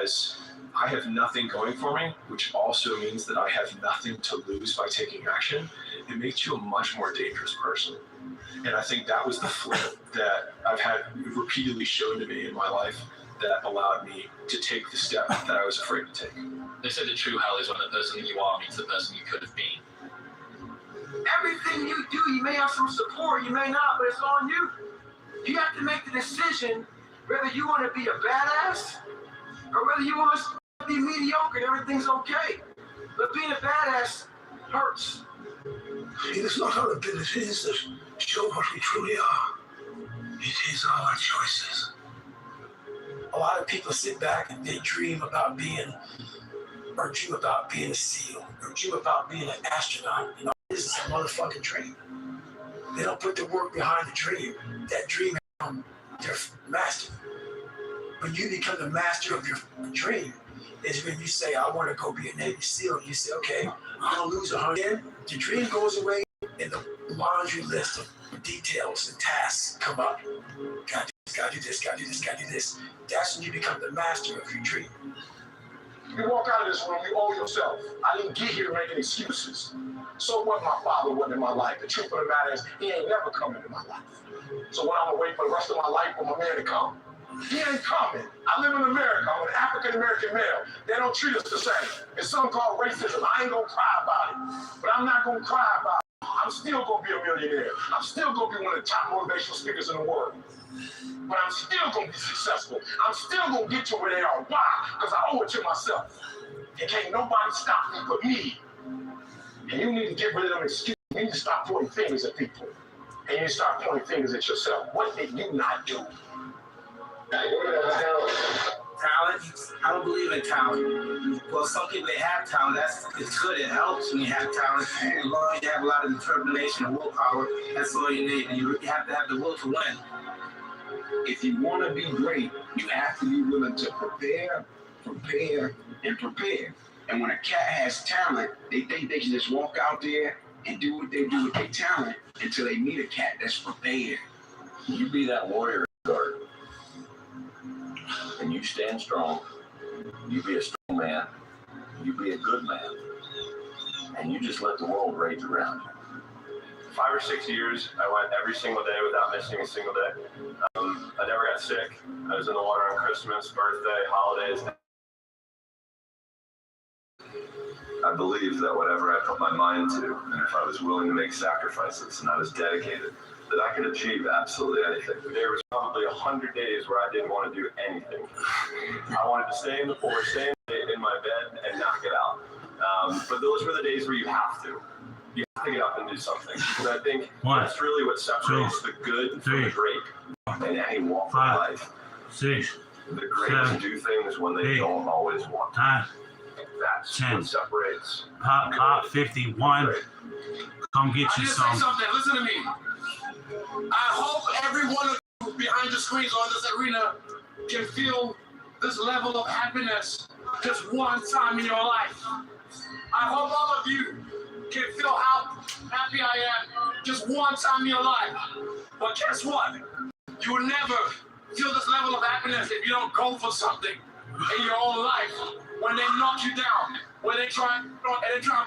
Speaker 13: as I have nothing going for me, which also means that I have nothing to lose by taking action. It makes you a much more dangerous person. And I think that was the flip that I've had repeatedly shown to me in my life that allowed me to take the step that I was afraid to take.
Speaker 14: They said the true hell is when the person that you are meets the person you could have been.
Speaker 1: Everything you do, you may have some support, you may not, but it's on you. You have to make the decision whether you want to be a badass or whether you want to be mediocre and everything's okay. But being a badass hurts.
Speaker 11: It is not our abilities that show what we truly are. It is our choices.
Speaker 10: A lot of people sit back and they dream about being, or dream about being a SEAL, or dream about being an astronaut. You know, this is a motherfucking dream. They don't put the work behind the dream. That dream becomes their master. When you become the master of your dream, is when you say, I want to go be a Navy SEAL. You say, okay, I'm going to lose 100. The dream goes away and the laundry list of details and tasks come up. Gotta do this, gotta do this, gotta do this. That's when you become the master of your dream.
Speaker 12: You walk out of this room, you owe yourself. I didn't get here making excuses. So what, my father wasn't in my life. The truth of the matter is, he ain't never come into my life. So what, I'm gonna wait for the rest of my life for my man to come? He ain't coming. I live in America. I'm an African-American male. They don't treat us the same. It's something called racism. I ain't gonna cry about it. But I'm not gonna cry about it. I'm still gonna be a millionaire. I'm still gonna be one of the top motivational speakers in the world. But I'm still gonna be successful. I'm still gonna get to where they are. Why? Because I owe it to myself. And can't nobody stop me but me. And you need to get rid of them excuses. You need to stop pointing fingers at people. And you need to start pointing fingers at yourself. What did you not do?
Speaker 10: Talent? I don't believe in talent. Well, some people, they have talent. It's good. It helps when you have talent. As long as you have a lot of determination and willpower, that's all you need. And you have to have the will to win.
Speaker 12: If you want to be great, you have to be willing to prepare, and prepare. And when a cat has talent, they think they can just walk out there and do what they do with their talent until they meet a cat that's prepared. You be that warrior guard. And you stand strong. You be a strong man. You be a good man. And you just let the world rage around you.
Speaker 13: 5 or 6 years, I went every single day without missing a single day. I never got sick. I was in the water on Christmas, birthday, holidays. I believed that whatever I put my mind to, and if I was willing to make sacrifices and I was dedicated, that I could achieve absolutely anything. There was probably 100 days where I didn't want to do anything. I wanted to stay in the forest, stay in my bed, and not get out. But those were the days where you have to. You have to get up and do something. Because I think that's really what separates the good from the great in any walk of life.
Speaker 2: 6,
Speaker 13: The great can do things when they don't always want to.
Speaker 2: 9,
Speaker 13: That's
Speaker 2: 10.
Speaker 13: what separates.
Speaker 2: Pop 51. Come get you some.
Speaker 1: Something. Listen to me. I hope every one of you behind the screens or in this arena can feel this level of happiness just one time in your life. I hope all of you can feel how happy I am just one time in your life. But guess what? You will never feel this level of happiness if you don't go for something in your own life. When they knock you down, when they try and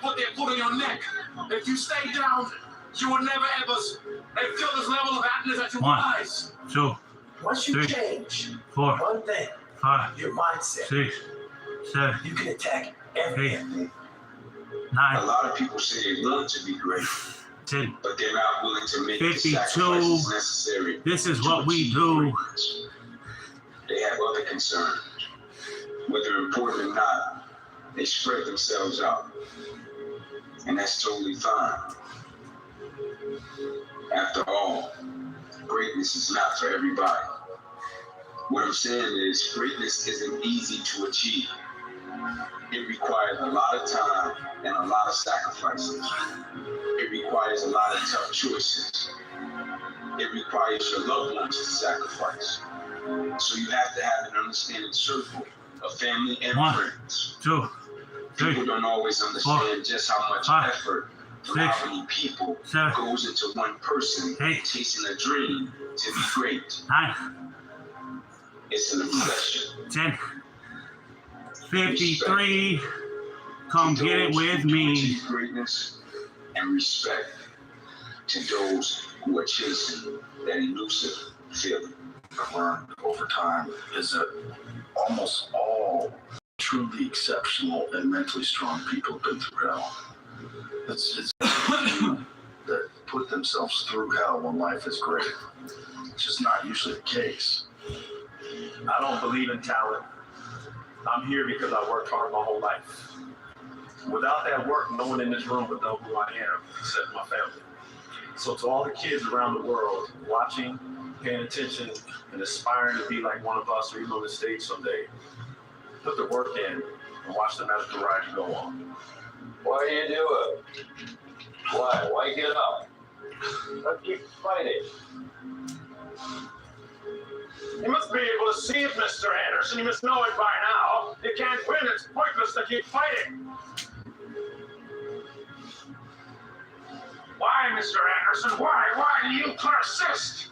Speaker 1: put their foot on your neck, if you stay down, you will never ever feel this level of happiness at your
Speaker 2: 1,
Speaker 1: eyes.
Speaker 2: 2,
Speaker 10: Once you
Speaker 2: 3,
Speaker 10: change
Speaker 2: 4,
Speaker 10: one thing,
Speaker 2: 5,
Speaker 10: your mindset,
Speaker 2: 6, 7,
Speaker 10: you can attack everything.
Speaker 2: 9.
Speaker 12: A lot of people say they want to be great,
Speaker 2: 10.
Speaker 12: but they're not willing to make
Speaker 2: 52.
Speaker 12: the sacrifices necessary.
Speaker 2: This is what we do.
Speaker 12: They have other concerns. Whether important or not, they spread themselves out. And that's totally fine.
Speaker 1: After all, greatness is not for everybody. What I'm saying is, greatness isn't easy to achieve. It requires a lot of time and a lot of sacrifices. It requires a lot of tough choices. It requires your loved ones to sacrifice. So you have to have an understanding circle of family and friends.
Speaker 2: 2, 3,
Speaker 1: People don't always understand just how much
Speaker 2: 5,
Speaker 1: effort from
Speaker 2: 6,
Speaker 1: how many people
Speaker 2: 7,
Speaker 1: goes into one person
Speaker 2: 8,
Speaker 1: chasing a dream to be great.
Speaker 2: 9,
Speaker 1: It's an obsession.
Speaker 2: 10, 53. Come get it with me.
Speaker 1: Greatness and respect to those who are chasing that elusive feeling.
Speaker 15: I've learned over time is that almost all truly exceptional and mentally strong people have been through hell. It's that put themselves through hell when life is great. It's just not usually the case.
Speaker 16: I don't believe in talent. I'm here because I worked hard my whole life. Without that work, no one in this room would know who I am, except my family. So to all the kids around the world watching, paying attention, and aspiring to be like one of us or even on the stage someday, put the work in and watch the magical ride go on.
Speaker 9: Why do you do it? Why? Why get up? Let's keep fighting.
Speaker 16: You must be able to see it, Mr. Anderson. You must know it by now. You can't win. It's pointless to keep fighting. Why, Mr. Anderson? Why? Why do you persist?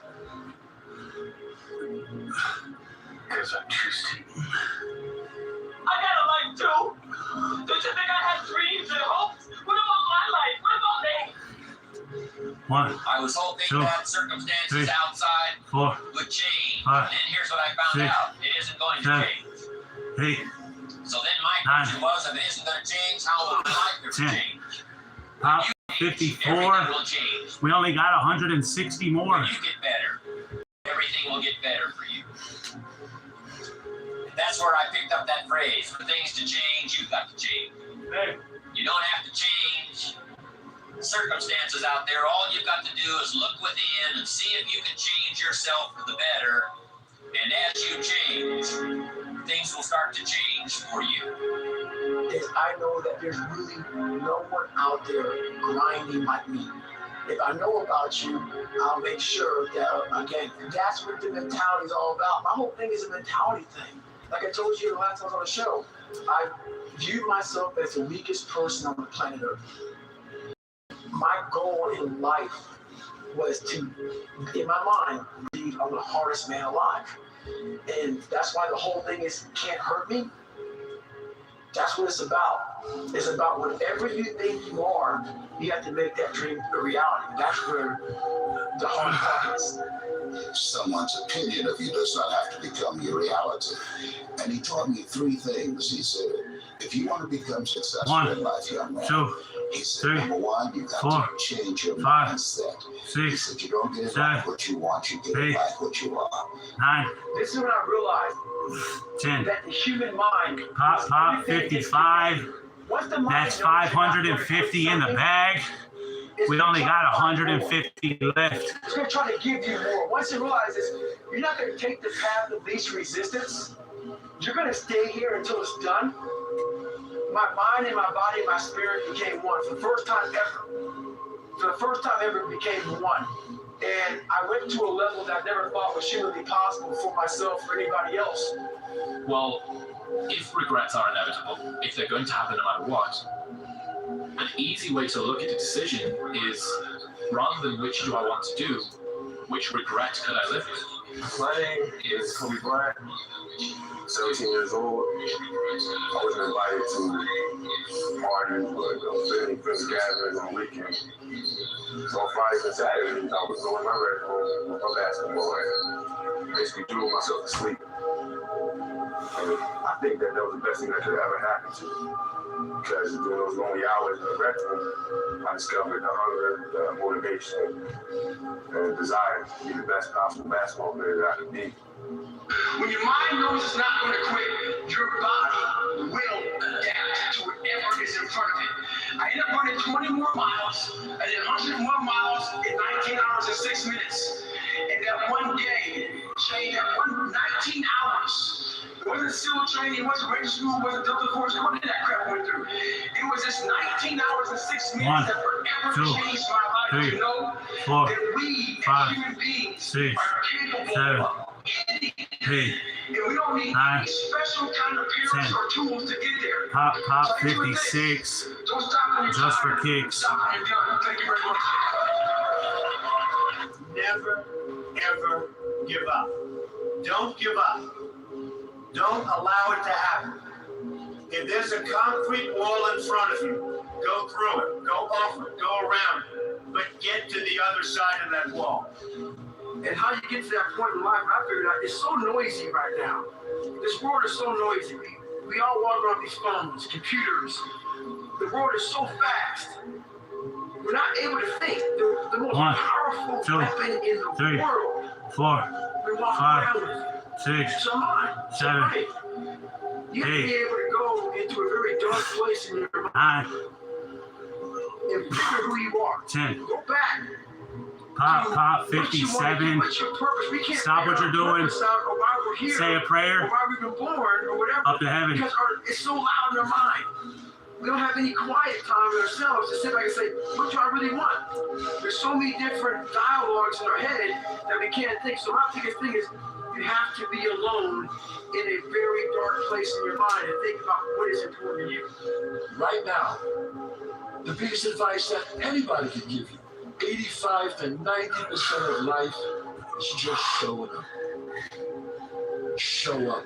Speaker 15: Because I'm too steep.
Speaker 5: I got a life too. Don't you think I had dreams and hopes? What about my life? What about me?
Speaker 2: 1,
Speaker 14: I was hoping
Speaker 2: 2,
Speaker 14: that circumstances
Speaker 2: 3,
Speaker 14: outside
Speaker 2: 4,
Speaker 14: would change.
Speaker 2: 5,
Speaker 14: And then here's what I found
Speaker 2: 6,
Speaker 14: out. It isn't going to
Speaker 2: 7,
Speaker 14: change.
Speaker 2: 8,
Speaker 14: So then my
Speaker 2: 9,
Speaker 14: question was, if it isn't going to change, how will my life ever
Speaker 2: 10.
Speaker 14: change?
Speaker 2: Pop,
Speaker 14: Everything
Speaker 2: 54.
Speaker 14: will change.
Speaker 2: We only got 160 more.
Speaker 14: When you get better, everything will get better for you. And that's where I picked up that phrase. For things to change, you've got to change.
Speaker 16: Hey.
Speaker 14: You don't have to change circumstances out there. All you've got to do is look within and see if you can change yourself for the better. And as you change, things will start to change for you.
Speaker 10: Is I know that there's really no one out there grinding like me. If I know about you, I'll make sure that, again, that's what the mentality is all about. My whole thing is a mentality thing. Like I told you the last time I was on the show, I view myself as the weakest person on the planet Earth. My goal in life was to, in my mind, be I'm the hardest man alive. And that's why the whole thing is can't hurt me. That's what it's about. It's about whatever you think you are, you have to make that dream a reality. That's where the hard part is.
Speaker 4: Someone's opinion of you does not have to become your reality. And he taught me 3 things. He said, if you want to become successful in life, young man,
Speaker 2: 2,
Speaker 4: he said,
Speaker 2: 3,
Speaker 4: number 1, you got
Speaker 2: 4,
Speaker 4: to change your
Speaker 2: 5,
Speaker 4: mindset.
Speaker 2: 6,
Speaker 4: He said, you don't get it like what you want, you get
Speaker 2: 8,
Speaker 4: it like what you are.
Speaker 2: 9,
Speaker 10: This is when I realized
Speaker 2: 10.
Speaker 10: that the human mind.
Speaker 2: Pop, 55. That's 550 in the bag. We only got 150 left.
Speaker 10: It's going to try to give you more. Once you realize this, you're not going to take the path of least resistance. You're going to stay here until it's done. My mind and my body and my spirit became one for the first time ever. For the first time ever, it became one. And I went to a level that I never thought was humanly possible for myself or anybody else.
Speaker 14: Well, if regrets are inevitable, if they're going to happen no matter what, an easy way to look at a decision is, rather than which do I want to do, which regret could I live with?
Speaker 17: My name is Kobe Bryant, 17 years old. I was invited to parties, but family gatherings on the weekend. So on Fridays and Saturdays, I was going my record with my basketball and basically drew myself to sleep. And I think that was the best thing that could have ever happened to me. Because during those lonely hours in the rec room, I discovered the hunger, the motivation, and the desire to be the best possible basketball player that I could be.
Speaker 1: When your mind knows it's not going to quit, your body will adapt to whatever is in front of it. I ended up running 20 more miles. I did 100 more miles in training, wasn't ready to school, wasn't Delta Force, what did that crap went through? It was just 19 hours and 6 minutes that forever changed my life.
Speaker 2: 3,
Speaker 1: You know
Speaker 2: 4,
Speaker 1: that we,
Speaker 2: 5,
Speaker 1: human beings,
Speaker 2: 6,
Speaker 1: are capable
Speaker 2: 7,
Speaker 1: of anything.
Speaker 2: 8,
Speaker 1: And we don't need
Speaker 2: 9,
Speaker 1: any special kind of parents
Speaker 2: 10.
Speaker 1: or tools to get there.
Speaker 2: Pop
Speaker 1: So I do with
Speaker 2: 56.
Speaker 1: this. Don't stop when you're
Speaker 2: Just for
Speaker 1: tired.
Speaker 2: kicks.
Speaker 1: Stop when you're done. Thank you very much.
Speaker 18: Never, ever give up. Don't give up. Don't allow it to happen. If there's a concrete wall in front of you, go through it, go over it, go around it, but get to the other side of that wall.
Speaker 1: And how you get to that point in life, I figured out, it's so noisy right now. This world is so noisy. We all walk around these phones, computers. The world is so fast. We're not able to think. The most
Speaker 2: 1,
Speaker 1: powerful
Speaker 2: 2,
Speaker 1: weapon in the
Speaker 2: 3,
Speaker 1: world.
Speaker 2: 4,
Speaker 1: We walk
Speaker 2: 5,
Speaker 1: around with.
Speaker 2: 6,
Speaker 1: It's your mind.
Speaker 2: 7,
Speaker 1: You have to be able to go into a very dark place in your mind
Speaker 2: 9,
Speaker 1: and figure who you are.
Speaker 2: 10.
Speaker 1: Go back.
Speaker 2: Pop 57. Stop what you're doing. Say a prayer. Up to heaven.
Speaker 1: Because it's so loud in our mind. We don't have any quiet time in ourselves to sit back and say, what do I really want? There's so many different dialogues in our head that we can't think. So my biggest thing is you have to be alone in a very dark place in your mind and think about what is important to you.
Speaker 19: Right now, the biggest advice that anybody can give you, 85 to 90% of life is just showing up. Show up.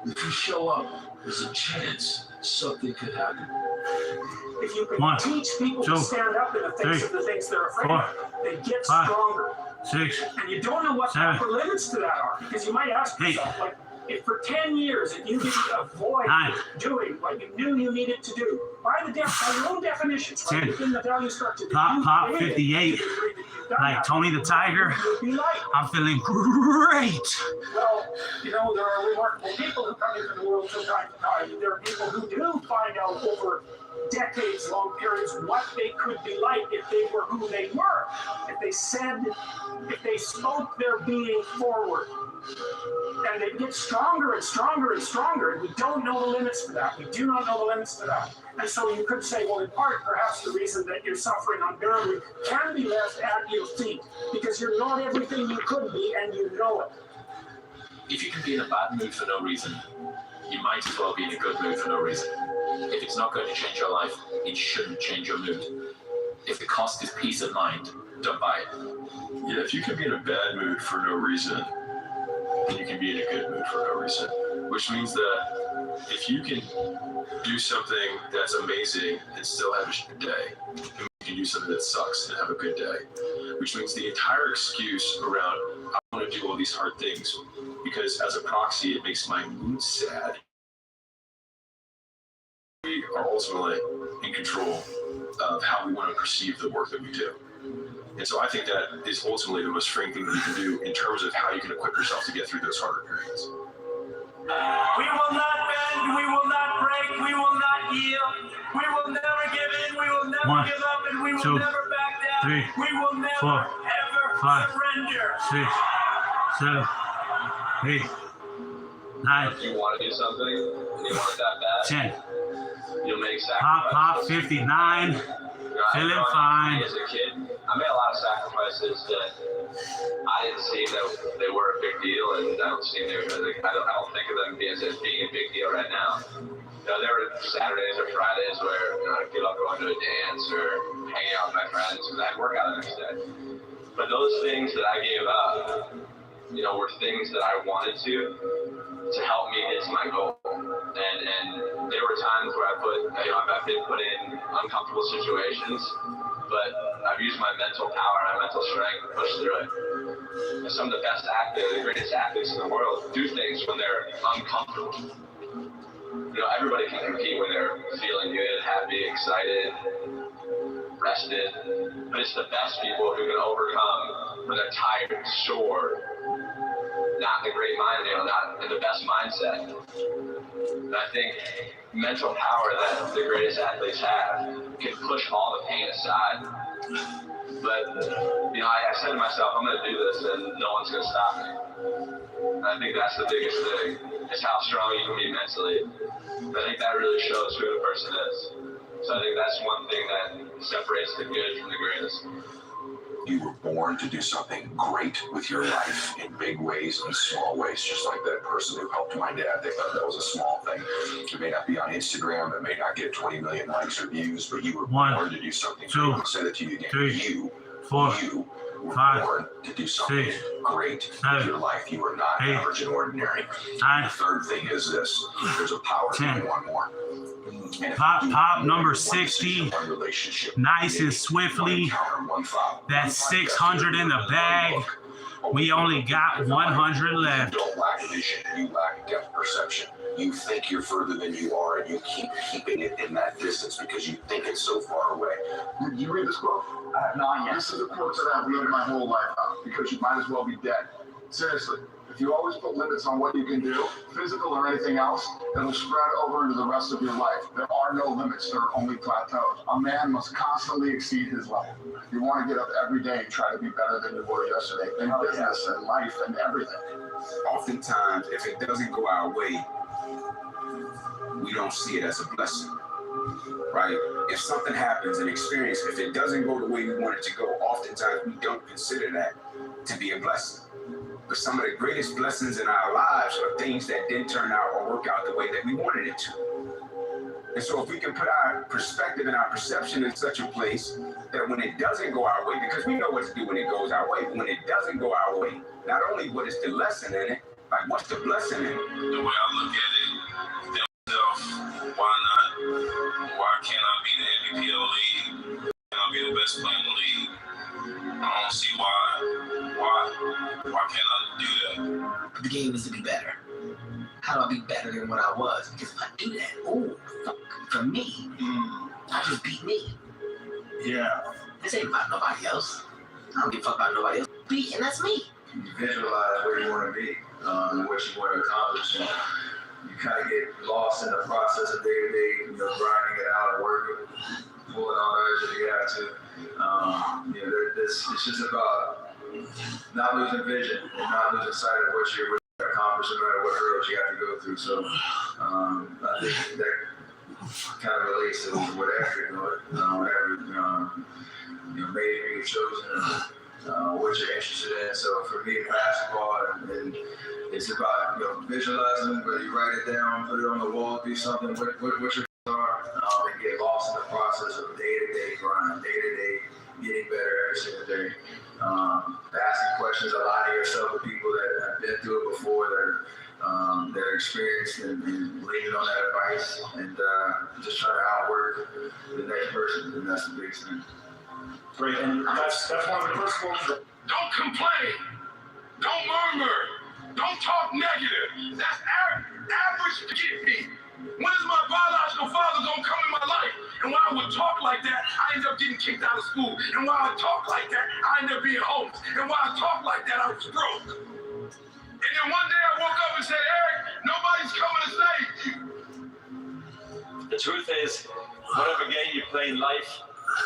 Speaker 19: If you show up, there's a chance something could happen.
Speaker 5: If you can
Speaker 2: 1,
Speaker 5: teach people
Speaker 2: 2,
Speaker 5: to stand up in the face
Speaker 2: 3,
Speaker 5: of the things they're afraid
Speaker 2: 4,
Speaker 5: of, they get
Speaker 2: 5,
Speaker 5: stronger.
Speaker 2: 6,
Speaker 5: And you don't know what the
Speaker 2: 7,
Speaker 5: upper limits to that are, because you might ask yourself, like, if for 10 years, if you didn't avoid
Speaker 2: 9,
Speaker 5: doing what you knew you needed to do, by your own definitions, right,
Speaker 2: 10.
Speaker 5: within the value structure,
Speaker 2: Pop 58. Like Tony the Tiger. I'm feeling great.
Speaker 5: Well, you know, there are remarkable people who come into the world from time to time. There are people who do find out over decades-long periods what they could be like if they were who they were. If they spoke their being forward. And they get stronger and stronger and stronger, and we don't know the limits to that. We do not know the limits to that. And so you could say, well, in part, perhaps the reason that you're suffering unbearably can be left at your feet, because you're not everything you could be, and you know it.
Speaker 9: If you can be in a bad mood for no reason, you might as well be in a good mood for no reason. If it's not going to change your life, it shouldn't change your mood. If the cost is peace of mind, don't buy it.
Speaker 13: Yeah, if you can be in a bad mood for no reason, then you can be in a good mood for no reason. Which means that if you can do something that's amazing and still have a good day, and you can do something that sucks and have a good day. Which means the entire excuse around, I want to do all these hard things, because as a proxy, it makes my mood sad. We are ultimately in control of how we want to perceive the work that we do. And so I think that is ultimately the most freeing thing that you can do in terms of how you can equip yourself to get through those harder periods.
Speaker 5: We will not bend, we will not break, we will not yield, we will never give in, we will never
Speaker 2: 1,
Speaker 5: give up, and we will
Speaker 2: 2,
Speaker 5: never back down.
Speaker 2: 3,
Speaker 5: We will never,
Speaker 2: 4,
Speaker 5: ever
Speaker 2: 5,
Speaker 5: surrender.
Speaker 2: 6, 7, 8, 9.
Speaker 20: If you want to do something and you want it that bad,
Speaker 2: 10.
Speaker 20: you'll make sacrifices.
Speaker 2: Pop 59. Feeling fine.
Speaker 20: As a kid, I made a lot of sacrifices that I didn't see that they were a big deal, and I don't see them. I don't think of them as being a big deal right now. You know, there were Saturdays or Fridays where I'd give up going to a dance or hanging out with my friends because I'd work out the next day. But those things that I gave up, you know, were things that I wanted to help me get to my goal. And there were times where I've been put in uncomfortable situations, but I've used my mental power and my mental strength to push through it. And some of the best athletes, the greatest athletes in the world, do things when they're uncomfortable. You know, everybody can compete when they're feeling good, happy, excited, rested, but it's the best people who can overcome when they're tired, sore, not in a great mind, not in the best mindset. And I think mental power that the greatest athletes have can push all the pain aside. But, you know, I said to myself, I'm going to do this and no one's going to stop me. And I think that's the biggest thing, is how strong you can be mentally. I think that really shows who the person is. So I think that's one thing that separates the good from the greatest.
Speaker 4: You were born to do something great with your life in big ways and small ways, just like that person who helped my dad. They thought that was a small thing. It may not be on Instagram, it may not get 20 million likes or views, but you were born to do something great. I'll say that to you again.
Speaker 2: 3,
Speaker 4: you
Speaker 2: 4,
Speaker 4: were
Speaker 2: 5,
Speaker 4: born to do something
Speaker 2: 6,
Speaker 4: great with your life. You are not
Speaker 2: 8,
Speaker 4: average and ordinary.
Speaker 2: 9,
Speaker 4: the third thing is this. There's a power to doing one more.
Speaker 2: Pop number 60, nice and swiftly. That's 600 in the bag. We only got 100 left.
Speaker 4: You don't lack vision, you lack depth perception. You think you're further than you are, and you keep keeping it in that distance because you think it's so far away.
Speaker 17: Did you read this quote? I have not yet. This is a quote that I've lived my whole life on, because you might as well be dead. Seriously. If you always put limits on what you can do, physical or anything else, it'll spread over into the rest of your life. There are no limits, there are only plateaus. A man must constantly exceed his level. You want to get up every day and try to be better than you were yesterday in business and life and everything.
Speaker 21: Oftentimes, if it doesn't go our way, we don't see it as a blessing, right? If something happens, an experience, if it doesn't go the way we want it to go, oftentimes we don't consider that to be a blessing. But some of the greatest blessings in our lives are things that didn't turn out or work out the way that we wanted it to. And so if we can put our perspective and our perception in such a place that when it doesn't go our way, because we know what to do when it goes our way, but when it doesn't go our way, not only what is the lesson in it, like what's the blessing in it?
Speaker 22: The way I look at it, myself, why not? Why can't I be the MVP of the league? Can I be the best player in the league? I don't see why. Why can't I do that?
Speaker 10: The game is to be better. How do I be better than what I was? Because if I do that, for me, I just beat me.
Speaker 17: Yeah.
Speaker 10: This ain't about nobody else. I don't give a fuck about nobody else. And that's me.
Speaker 23: You visualize where you want to be and what you want to accomplish. And you kind of get lost in the process of day-to-day, grinding it out and working, pulling on urge if you have to. It's just about not losing vision and not losing sight of what you're accomplish no matter what hurdles you have to go through. So I think that kind of relates to whatever you're doing, whatever major you've chosen, what you're interested in. So for me, basketball, and it's about visualizing, whether you write it down, put it on the wall, do something. What your are, and get lost in the process of day-to-day grind, day-to-day getting better every single day. Asking questions, aligning yourself with people that have been through it before, that are experienced, and leaning on that advice, and just trying to outwork the next person, and that's the biggest thing.
Speaker 5: Great, and that's one of the principles.
Speaker 21: Don't complain. Don't murmur. Don't talk negative. That's average to get me. When is my biological father gonna come in my life? And when I would talk like that, I ended up getting kicked out of school. And when I talk like that, I ended up being homeless. And when I talk like that, I was broke. And then one day I woke up and said, Eric, nobody's coming to save you.
Speaker 24: The truth is, whatever game you play in life,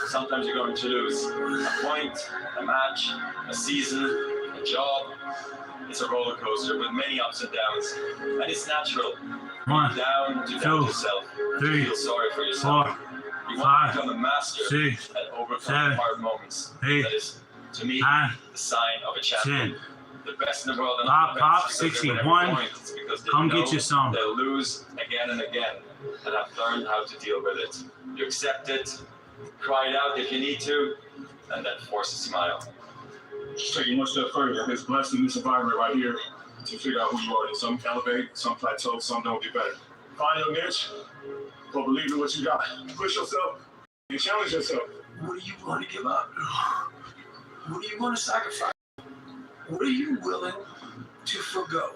Speaker 24: sometimes you're going to lose. A point, a match, a season, a job. It's a roller coaster with many ups and downs. And it's natural.
Speaker 2: One,
Speaker 24: down to doubt yourself,
Speaker 2: three,
Speaker 24: to feel sorry for yourself.
Speaker 2: 4,
Speaker 24: You want
Speaker 2: 5,
Speaker 24: to become a master
Speaker 2: 6,
Speaker 24: at overcoming
Speaker 2: 7,
Speaker 24: hard moments.
Speaker 2: 8,
Speaker 24: That is, to me,
Speaker 2: 9,
Speaker 24: the sign of a champion.
Speaker 2: 10.
Speaker 24: The best in the world.
Speaker 2: Pop 61. Come get you some.
Speaker 24: They'll lose again and again, and I've learned how to deal with it. You accept it, cry it out if you need to, and then force a smile.
Speaker 16: Just take it one step further. It's blessed in this environment right here to figure out who you are. Some elevate, some plateau, some don't get better. Find your niche, but believe in what you got. Push yourself and challenge yourself.
Speaker 6: What are you going to give up? What are you going to sacrifice? What are you willing to forgo?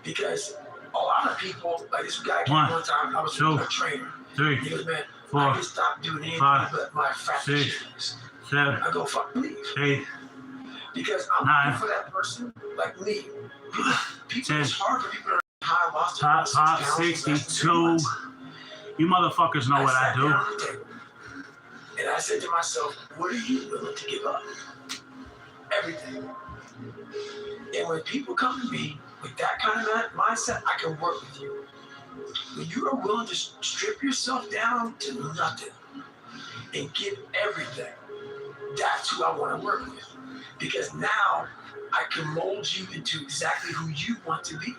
Speaker 6: Because a lot of people, like this guy came one time, I was a trainer.
Speaker 2: 3,
Speaker 6: he goes, man,
Speaker 2: 4,
Speaker 6: I can stop doing anything
Speaker 2: 5,
Speaker 6: but my fractions.
Speaker 2: 6, 7,
Speaker 6: I go, fuck, leave.
Speaker 2: 8,
Speaker 6: because I'm
Speaker 2: 9,
Speaker 6: looking for that person like me. People
Speaker 2: 10.
Speaker 6: it's hard for people to high lost
Speaker 2: Pop 62. You motherfuckers know what I do.
Speaker 6: And I said to myself, what are you willing to give up? Everything.
Speaker 1: And when people come to me with that kind of mindset, I can work with you. When you are willing to strip yourself down to nothing and give everything, that's who I want to work with. Because now I can mold you into exactly who you want to be.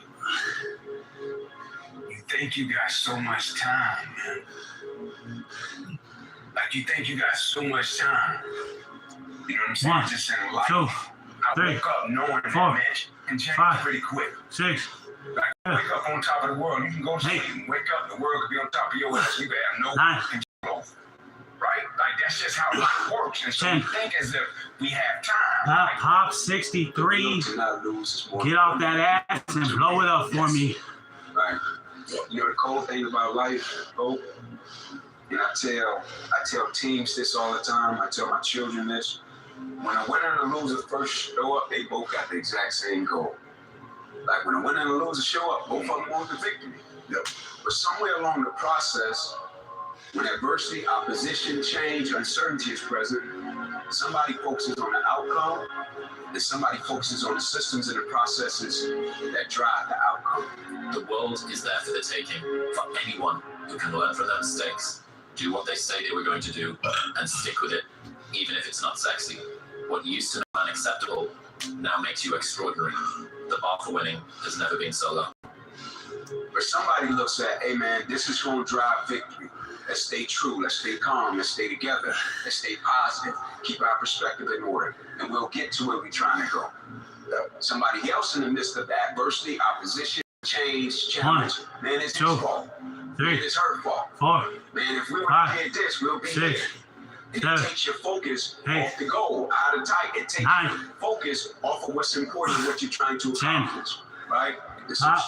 Speaker 21: You think you got so much time, man. Like you think you got so much time. You know what I'm saying?
Speaker 2: 1,
Speaker 21: Just in life.
Speaker 2: 2, 3,
Speaker 21: I woke up knowing
Speaker 2: 4,
Speaker 21: that, man, can change
Speaker 2: 5,
Speaker 21: pretty quick.
Speaker 2: 6,
Speaker 21: Like, wake up on top of the world. You can go to sleep and wake up, the world could be on top of your ass. You could have no
Speaker 2: 9,
Speaker 21: control. Right? Like, that's just how life works. And so
Speaker 2: 10.
Speaker 21: we think as if we have time.
Speaker 2: Pop 63. Get off that ass and blow it up for me.
Speaker 21: Right. You know the cool thing about life, Hope, and I tell teams this all the time. I tell my children this. When a winner and a loser first show up, they both got the exact same goal. Like when a winner and a loser show up, both of them want the victory. Yep. But somewhere along the process, when adversity, opposition, change, uncertainty is present, somebody focuses on the outcome, and somebody focuses on the systems and the processes that drive the outcome.
Speaker 3: The world is there for the taking, for anyone who can learn from their mistakes, do what they say they were going to do, and stick with it, even if it's not sexy. What used to be unacceptable now makes you extraordinary. The bar for winning has never been so low.
Speaker 21: But somebody looks at, hey man, this is going to drive victory. Let's stay true, let's stay calm, let's stay together, let's stay positive, keep our perspective in order, and we'll get to where we're trying to go. Somebody else in the midst of adversity, opposition, change, challenge, man, it's his fault.
Speaker 2: 3,
Speaker 21: it's her fault.
Speaker 2: 4,
Speaker 21: man, if we would
Speaker 2: 5,
Speaker 21: have did this, we'll be
Speaker 2: 6,
Speaker 21: there. It
Speaker 2: 7,
Speaker 21: takes your focus
Speaker 2: 8,
Speaker 21: off the goal, out of tight. It takes
Speaker 2: 9,
Speaker 21: your focus off of what's important, what you're trying to
Speaker 2: 10,
Speaker 21: accomplish, right?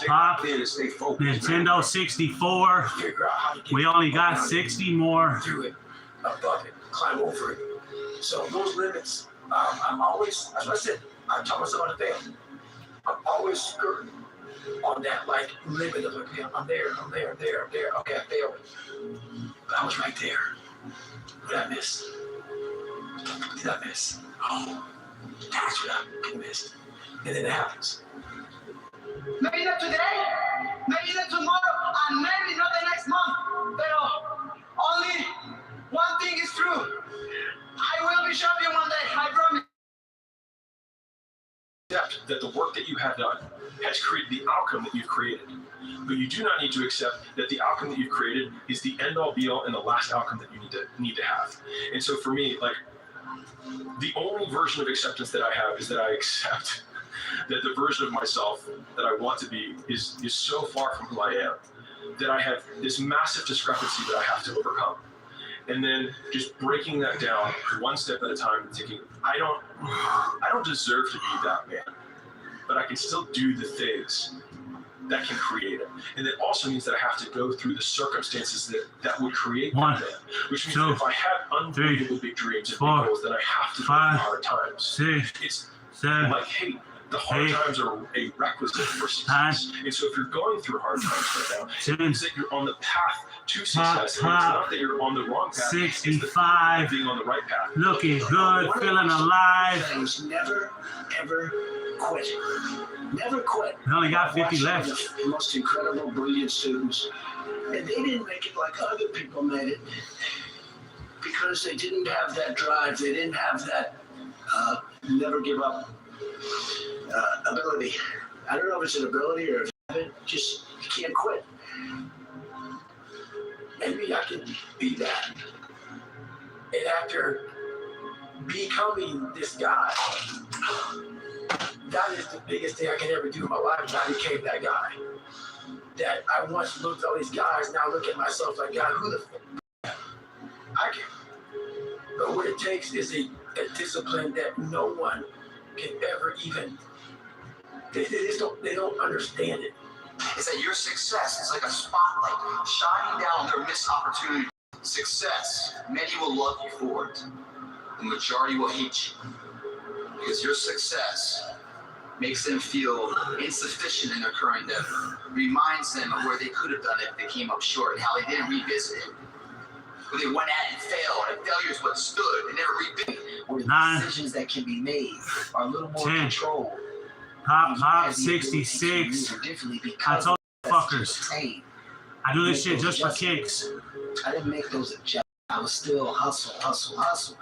Speaker 2: Pop,
Speaker 21: and stay focused,
Speaker 2: Nintendo 64. We only got 60 more.
Speaker 1: Do it, above it, climb over it. So those limits, I'm always, as I said, I taught myself how to fail. I'm always skirting on that like limit of like, yeah, I'm there. Okay, I failed. But I was right there. What did I miss? Oh, that's what I missed. And then it happens.
Speaker 7: Maybe not today, maybe not tomorrow, and maybe not the next month. Pero only one thing is true. I will be champion one day, I promise.
Speaker 16: Accept that the work that you have done has created the outcome that you've created. But you do not need to accept that the outcome that you've created is the end-all, be-all, and the last outcome that you need to have. And so for me, like, the only version of acceptance that I have is that I accept that the version of myself that I want to be is so far from who I am that I have this massive discrepancy that I have to overcome. And then just breaking that down one step at a time and thinking, I don't deserve to be that man, but I can still do the things that can create it. And it also means that I have to go through the circumstances that would create that man. Which means that if I have unbelievable big dreams and big goals, then I have to go through hard times. It's like, hey, the hard times are a requisite for success. And so if you're going through hard times right now, it means that you're on the path to success. And it's not that you're on the wrong path.
Speaker 2: 65.
Speaker 16: It's being on the right path.
Speaker 2: Looking good, feeling alive.
Speaker 10: Things never, ever quit. Never quit.
Speaker 2: We only got 50 left.
Speaker 10: The most incredible, brilliant students. And they didn't make it like other people made it because they didn't have that drive. They didn't have that never give up ability. I don't know if it's an ability or if you just you can't quit.
Speaker 1: Maybe I can be that. And after becoming this guy, that is the biggest thing I can ever do in my life. I became that guy. That I once looked at all these guys, now look at myself like, God, who the f*** I can. But what it takes is a discipline that no one can ever even, they don't understand it.
Speaker 8: Is that your success is like a spotlight shining down their missed opportunity. Success, many will love you for it. The majority will hate you. Because your success makes them feel insufficient in their current endeavor. Reminds them of where they could have done it if they came up short and how they didn't revisit it. Where they went at it and failed, and failure is what stood and never revisited.
Speaker 10: Where the decisions that can be made are a little more controlled.
Speaker 2: Pop 66. I told you fuckers. I do this shit just for kicks.
Speaker 10: I didn't make those adjustments. I was still hustle.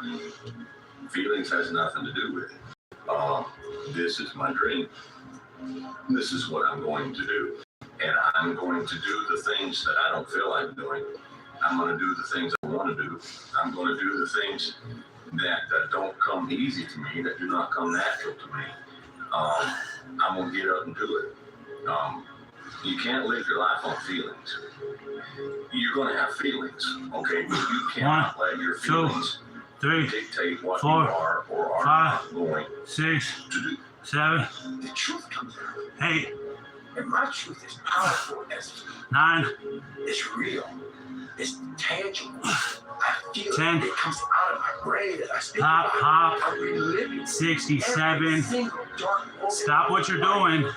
Speaker 13: Feelings has nothing to do with it. This is my dream. This is what I'm going to do. And I'm going to do the things that I don't feel like doing. I'm going to do the things I want to do. I'm going to do the things that don't come easy to me, that do not come natural to me. I'm going to get up and do it. You can't live your life on feelings. You're going to have feelings, okay? But you cannot let your feelings dictate what you are or are not going
Speaker 2: 6,
Speaker 13: to do.
Speaker 2: 7,
Speaker 18: The truth comes out.
Speaker 2: 8,
Speaker 18: And my truth is powerful.
Speaker 2: 9,
Speaker 18: It's real. It's tangible. I feel
Speaker 2: 10.
Speaker 18: it comes out of my brain as I speak
Speaker 2: Pop,
Speaker 18: about it.
Speaker 2: pop.
Speaker 18: I'm reliving
Speaker 2: 67.
Speaker 18: every single dark moment.
Speaker 2: Stop what you're doing.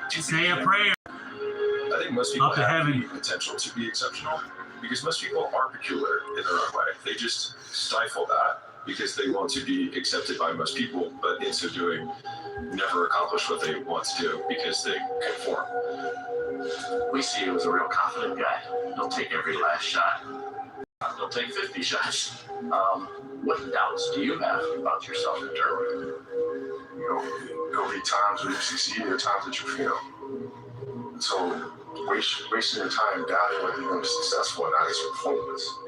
Speaker 2: Say a prayer.
Speaker 11: I think most people
Speaker 2: Up to
Speaker 11: have
Speaker 2: heaven.
Speaker 11: the potential to be exceptional because most people are peculiar in their own way. They just stifle that because they want to be accepted by most people, but in so doing, never accomplish what they want to do because they conform.
Speaker 3: We see you as a real confident guy. He'll take every last shot. He'll take 50 shots. What doubts do you have about yourself internally?
Speaker 17: There'll be times when you succeed, there are times that you fail. So wasting your time doubting whether you're going to be successful or not is pointless.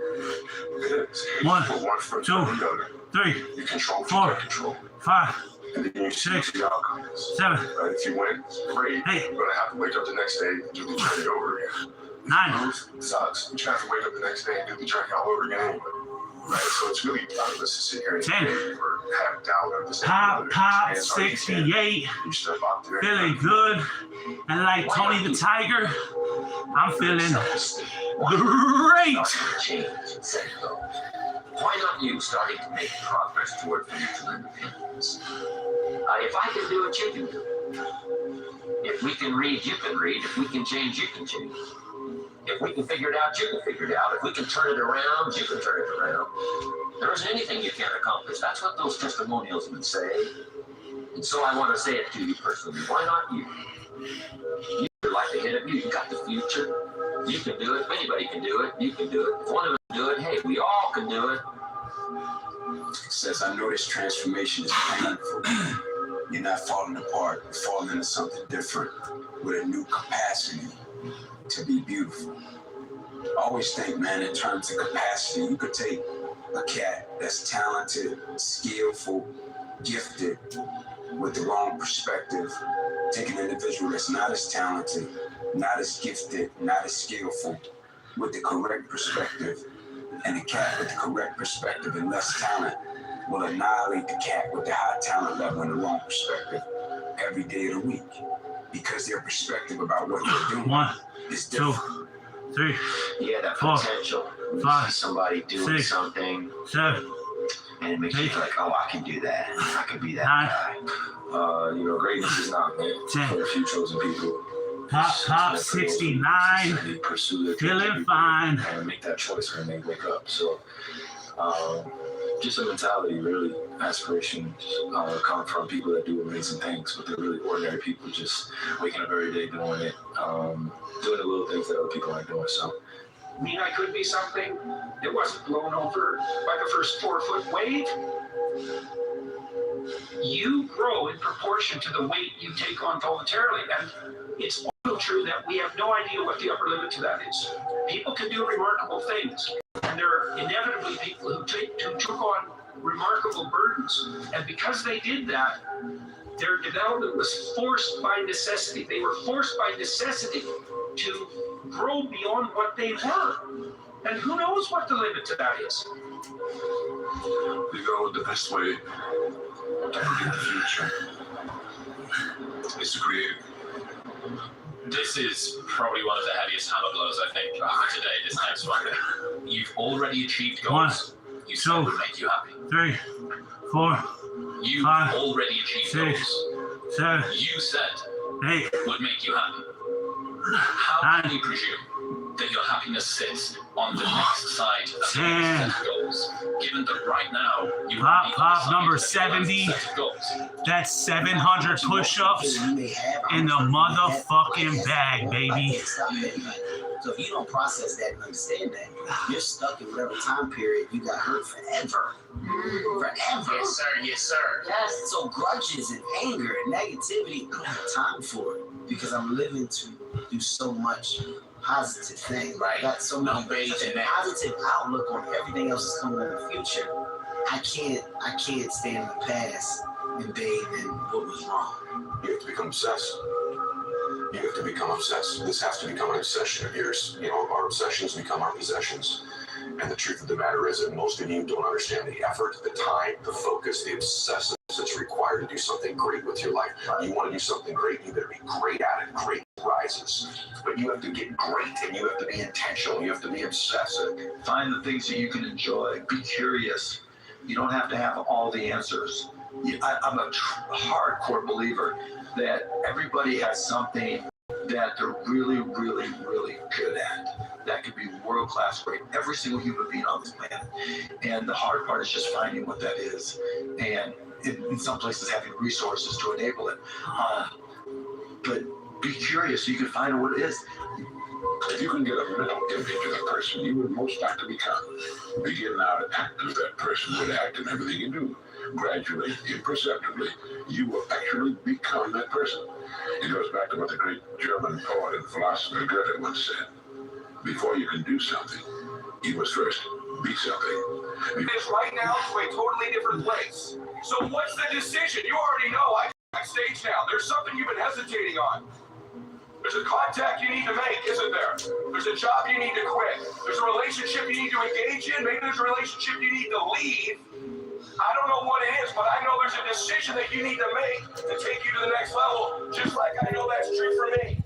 Speaker 17: It is. You
Speaker 2: 1,
Speaker 17: put one foot
Speaker 2: 2,
Speaker 17: in the other.
Speaker 2: 3,
Speaker 17: You control
Speaker 2: 4,
Speaker 17: control.
Speaker 2: 5,
Speaker 17: And then you see
Speaker 2: 6,
Speaker 17: the outcomes.
Speaker 2: 7,
Speaker 17: Right? If you win, great.
Speaker 2: 8.
Speaker 17: You're going to have to wake up the next day and do the journey over again.
Speaker 2: 9.
Speaker 17: Lose, sucks. But you have to wake up the next day and do the journey all over again anyway. Right? So it's really pointless to sit here and
Speaker 2: 10.
Speaker 17: or have doubt or this.
Speaker 2: Pop 68.
Speaker 17: You step out there.
Speaker 2: Feeling good. And like Tony the Tiger, I'm feeling great.
Speaker 9: Change and set go. Why not you starting to make progress toward financial independence? If I can do it, you can do it. If we can read, you can read. If we can change, you can change. If we can figure it out, you can figure it out. If we can turn it around, you can turn it around. There isn't anything you can't accomplish. That's what those testimonials would say. And so I want to say it to you personally. Why not you? You're like the head of you. You got the future. You can do it. If anybody can do it, you can do it. If one of us can do it, hey, we all can do it.
Speaker 21: It says, I know this transformation is painful. You're not falling apart. You're falling into something different with a new capacity to be beautiful. I always think, man, in terms of capacity, you could take a cat that's talented, skillful, gifted, with the wrong perspective, take an individual that's not as talented, not as gifted, not as skillful, with the correct perspective, and the cat with the correct perspective and less talent will annihilate the cat with the high talent level and the wrong perspective every day of the week, because their perspective about what they're doing
Speaker 2: 1,
Speaker 21: is
Speaker 2: 2,
Speaker 21: different.
Speaker 2: 3,
Speaker 9: Yeah, that
Speaker 2: 4,
Speaker 9: potential. When you
Speaker 2: 5,
Speaker 9: see somebody doing
Speaker 2: 6,
Speaker 9: something,
Speaker 2: 7,
Speaker 9: and it makes you feel like, oh, I can do that. I can be that
Speaker 2: 9.
Speaker 9: guy.
Speaker 11: Greatness is not meant
Speaker 2: 10.
Speaker 11: for a few chosen people.
Speaker 2: Pop 69. Feeling fine.
Speaker 11: And make that choice when they wake up. So, just a mentality, really. Aspirations come from people that do amazing things, but they're really ordinary people just waking up every day doing it, doing the little things that other people aren't doing. So,
Speaker 5: I mean, I could be something that wasn't blown over by the first 4-foot wave. You grow in proportion to the weight you take on voluntarily. And it's also true that we have no idea what the upper limit to that is. People can do remarkable things. And there are inevitably people who took on remarkable burdens. And because they did that, their development was forced by necessity. They were forced by necessity to grow beyond what they were. And who knows what the limit to that is?
Speaker 17: You go the best way to predict the future is to create.
Speaker 3: This is probably one of the heaviest hammer blows, I think, today, this next one. You've already achieved goals
Speaker 2: 1,
Speaker 3: you said would make you happy.
Speaker 2: 3, 4,
Speaker 3: You've
Speaker 2: 5,
Speaker 3: already achieved
Speaker 2: 6,
Speaker 3: goals
Speaker 2: 7,
Speaker 3: you said
Speaker 2: 8,
Speaker 3: would make you happy. How
Speaker 2: 9,
Speaker 3: can you presume that your happiness sits on the next side of set goals. Given that right now you
Speaker 2: Pop number 70. That's 700 push-ups in the motherfucking bag, baby.
Speaker 10: So if you don't process that and understand that, you're stuck in whatever time period you got hurt forever. Forever.
Speaker 8: Yes, sir. Yes, sir.
Speaker 10: Yes. So grudges and anger and negativity, I don't have time for it because I'm living to do so much positive things.
Speaker 8: Right.
Speaker 10: Got so many positive outlook on everything else that's coming in the future. I can't stand in the past and bathe in what was wrong.
Speaker 4: You have to become obsessed. You have to become obsessed. This has to become an obsession of yours. You know, our obsessions become our possessions. And the truth of the matter is that most of you don't understand the effort, the time, the focus, the obsessiveness that's required to do something great with your life. You want to do something great, you better be great at it. Great rises. But you have to get great, and you have to be intentional. You have to be obsessive.
Speaker 9: Find the things that you can enjoy. Be curious. You don't have to have all the answers. I'm a hardcore believer that everybody has something that they're really, really, really good at. That could be world-class great. Every single human being on this planet. And the hard part is just finding what that is. And in some places having resources to enable it. But be curious so you can find what it is.
Speaker 4: If you can get a mental image of the person you would most like to become, begin now to act as that person would act in everything you do. Gradually, imperceptibly, you will actually become that person. It goes back to what the great German poet and philosopher Goethe once said. Before you can do something, you must first be something.
Speaker 12: It's right now to a totally different place. So what's the decision? You already know. I'm backstage now. There's something you've been hesitating on. There's a contact you need to make, isn't there? There's a job you need to quit. There's a relationship you need to engage in. Maybe there's a relationship you need to leave. I don't know what it is, but I know there's a decision that you need to make to take you to the next level, just like I know that's true for me.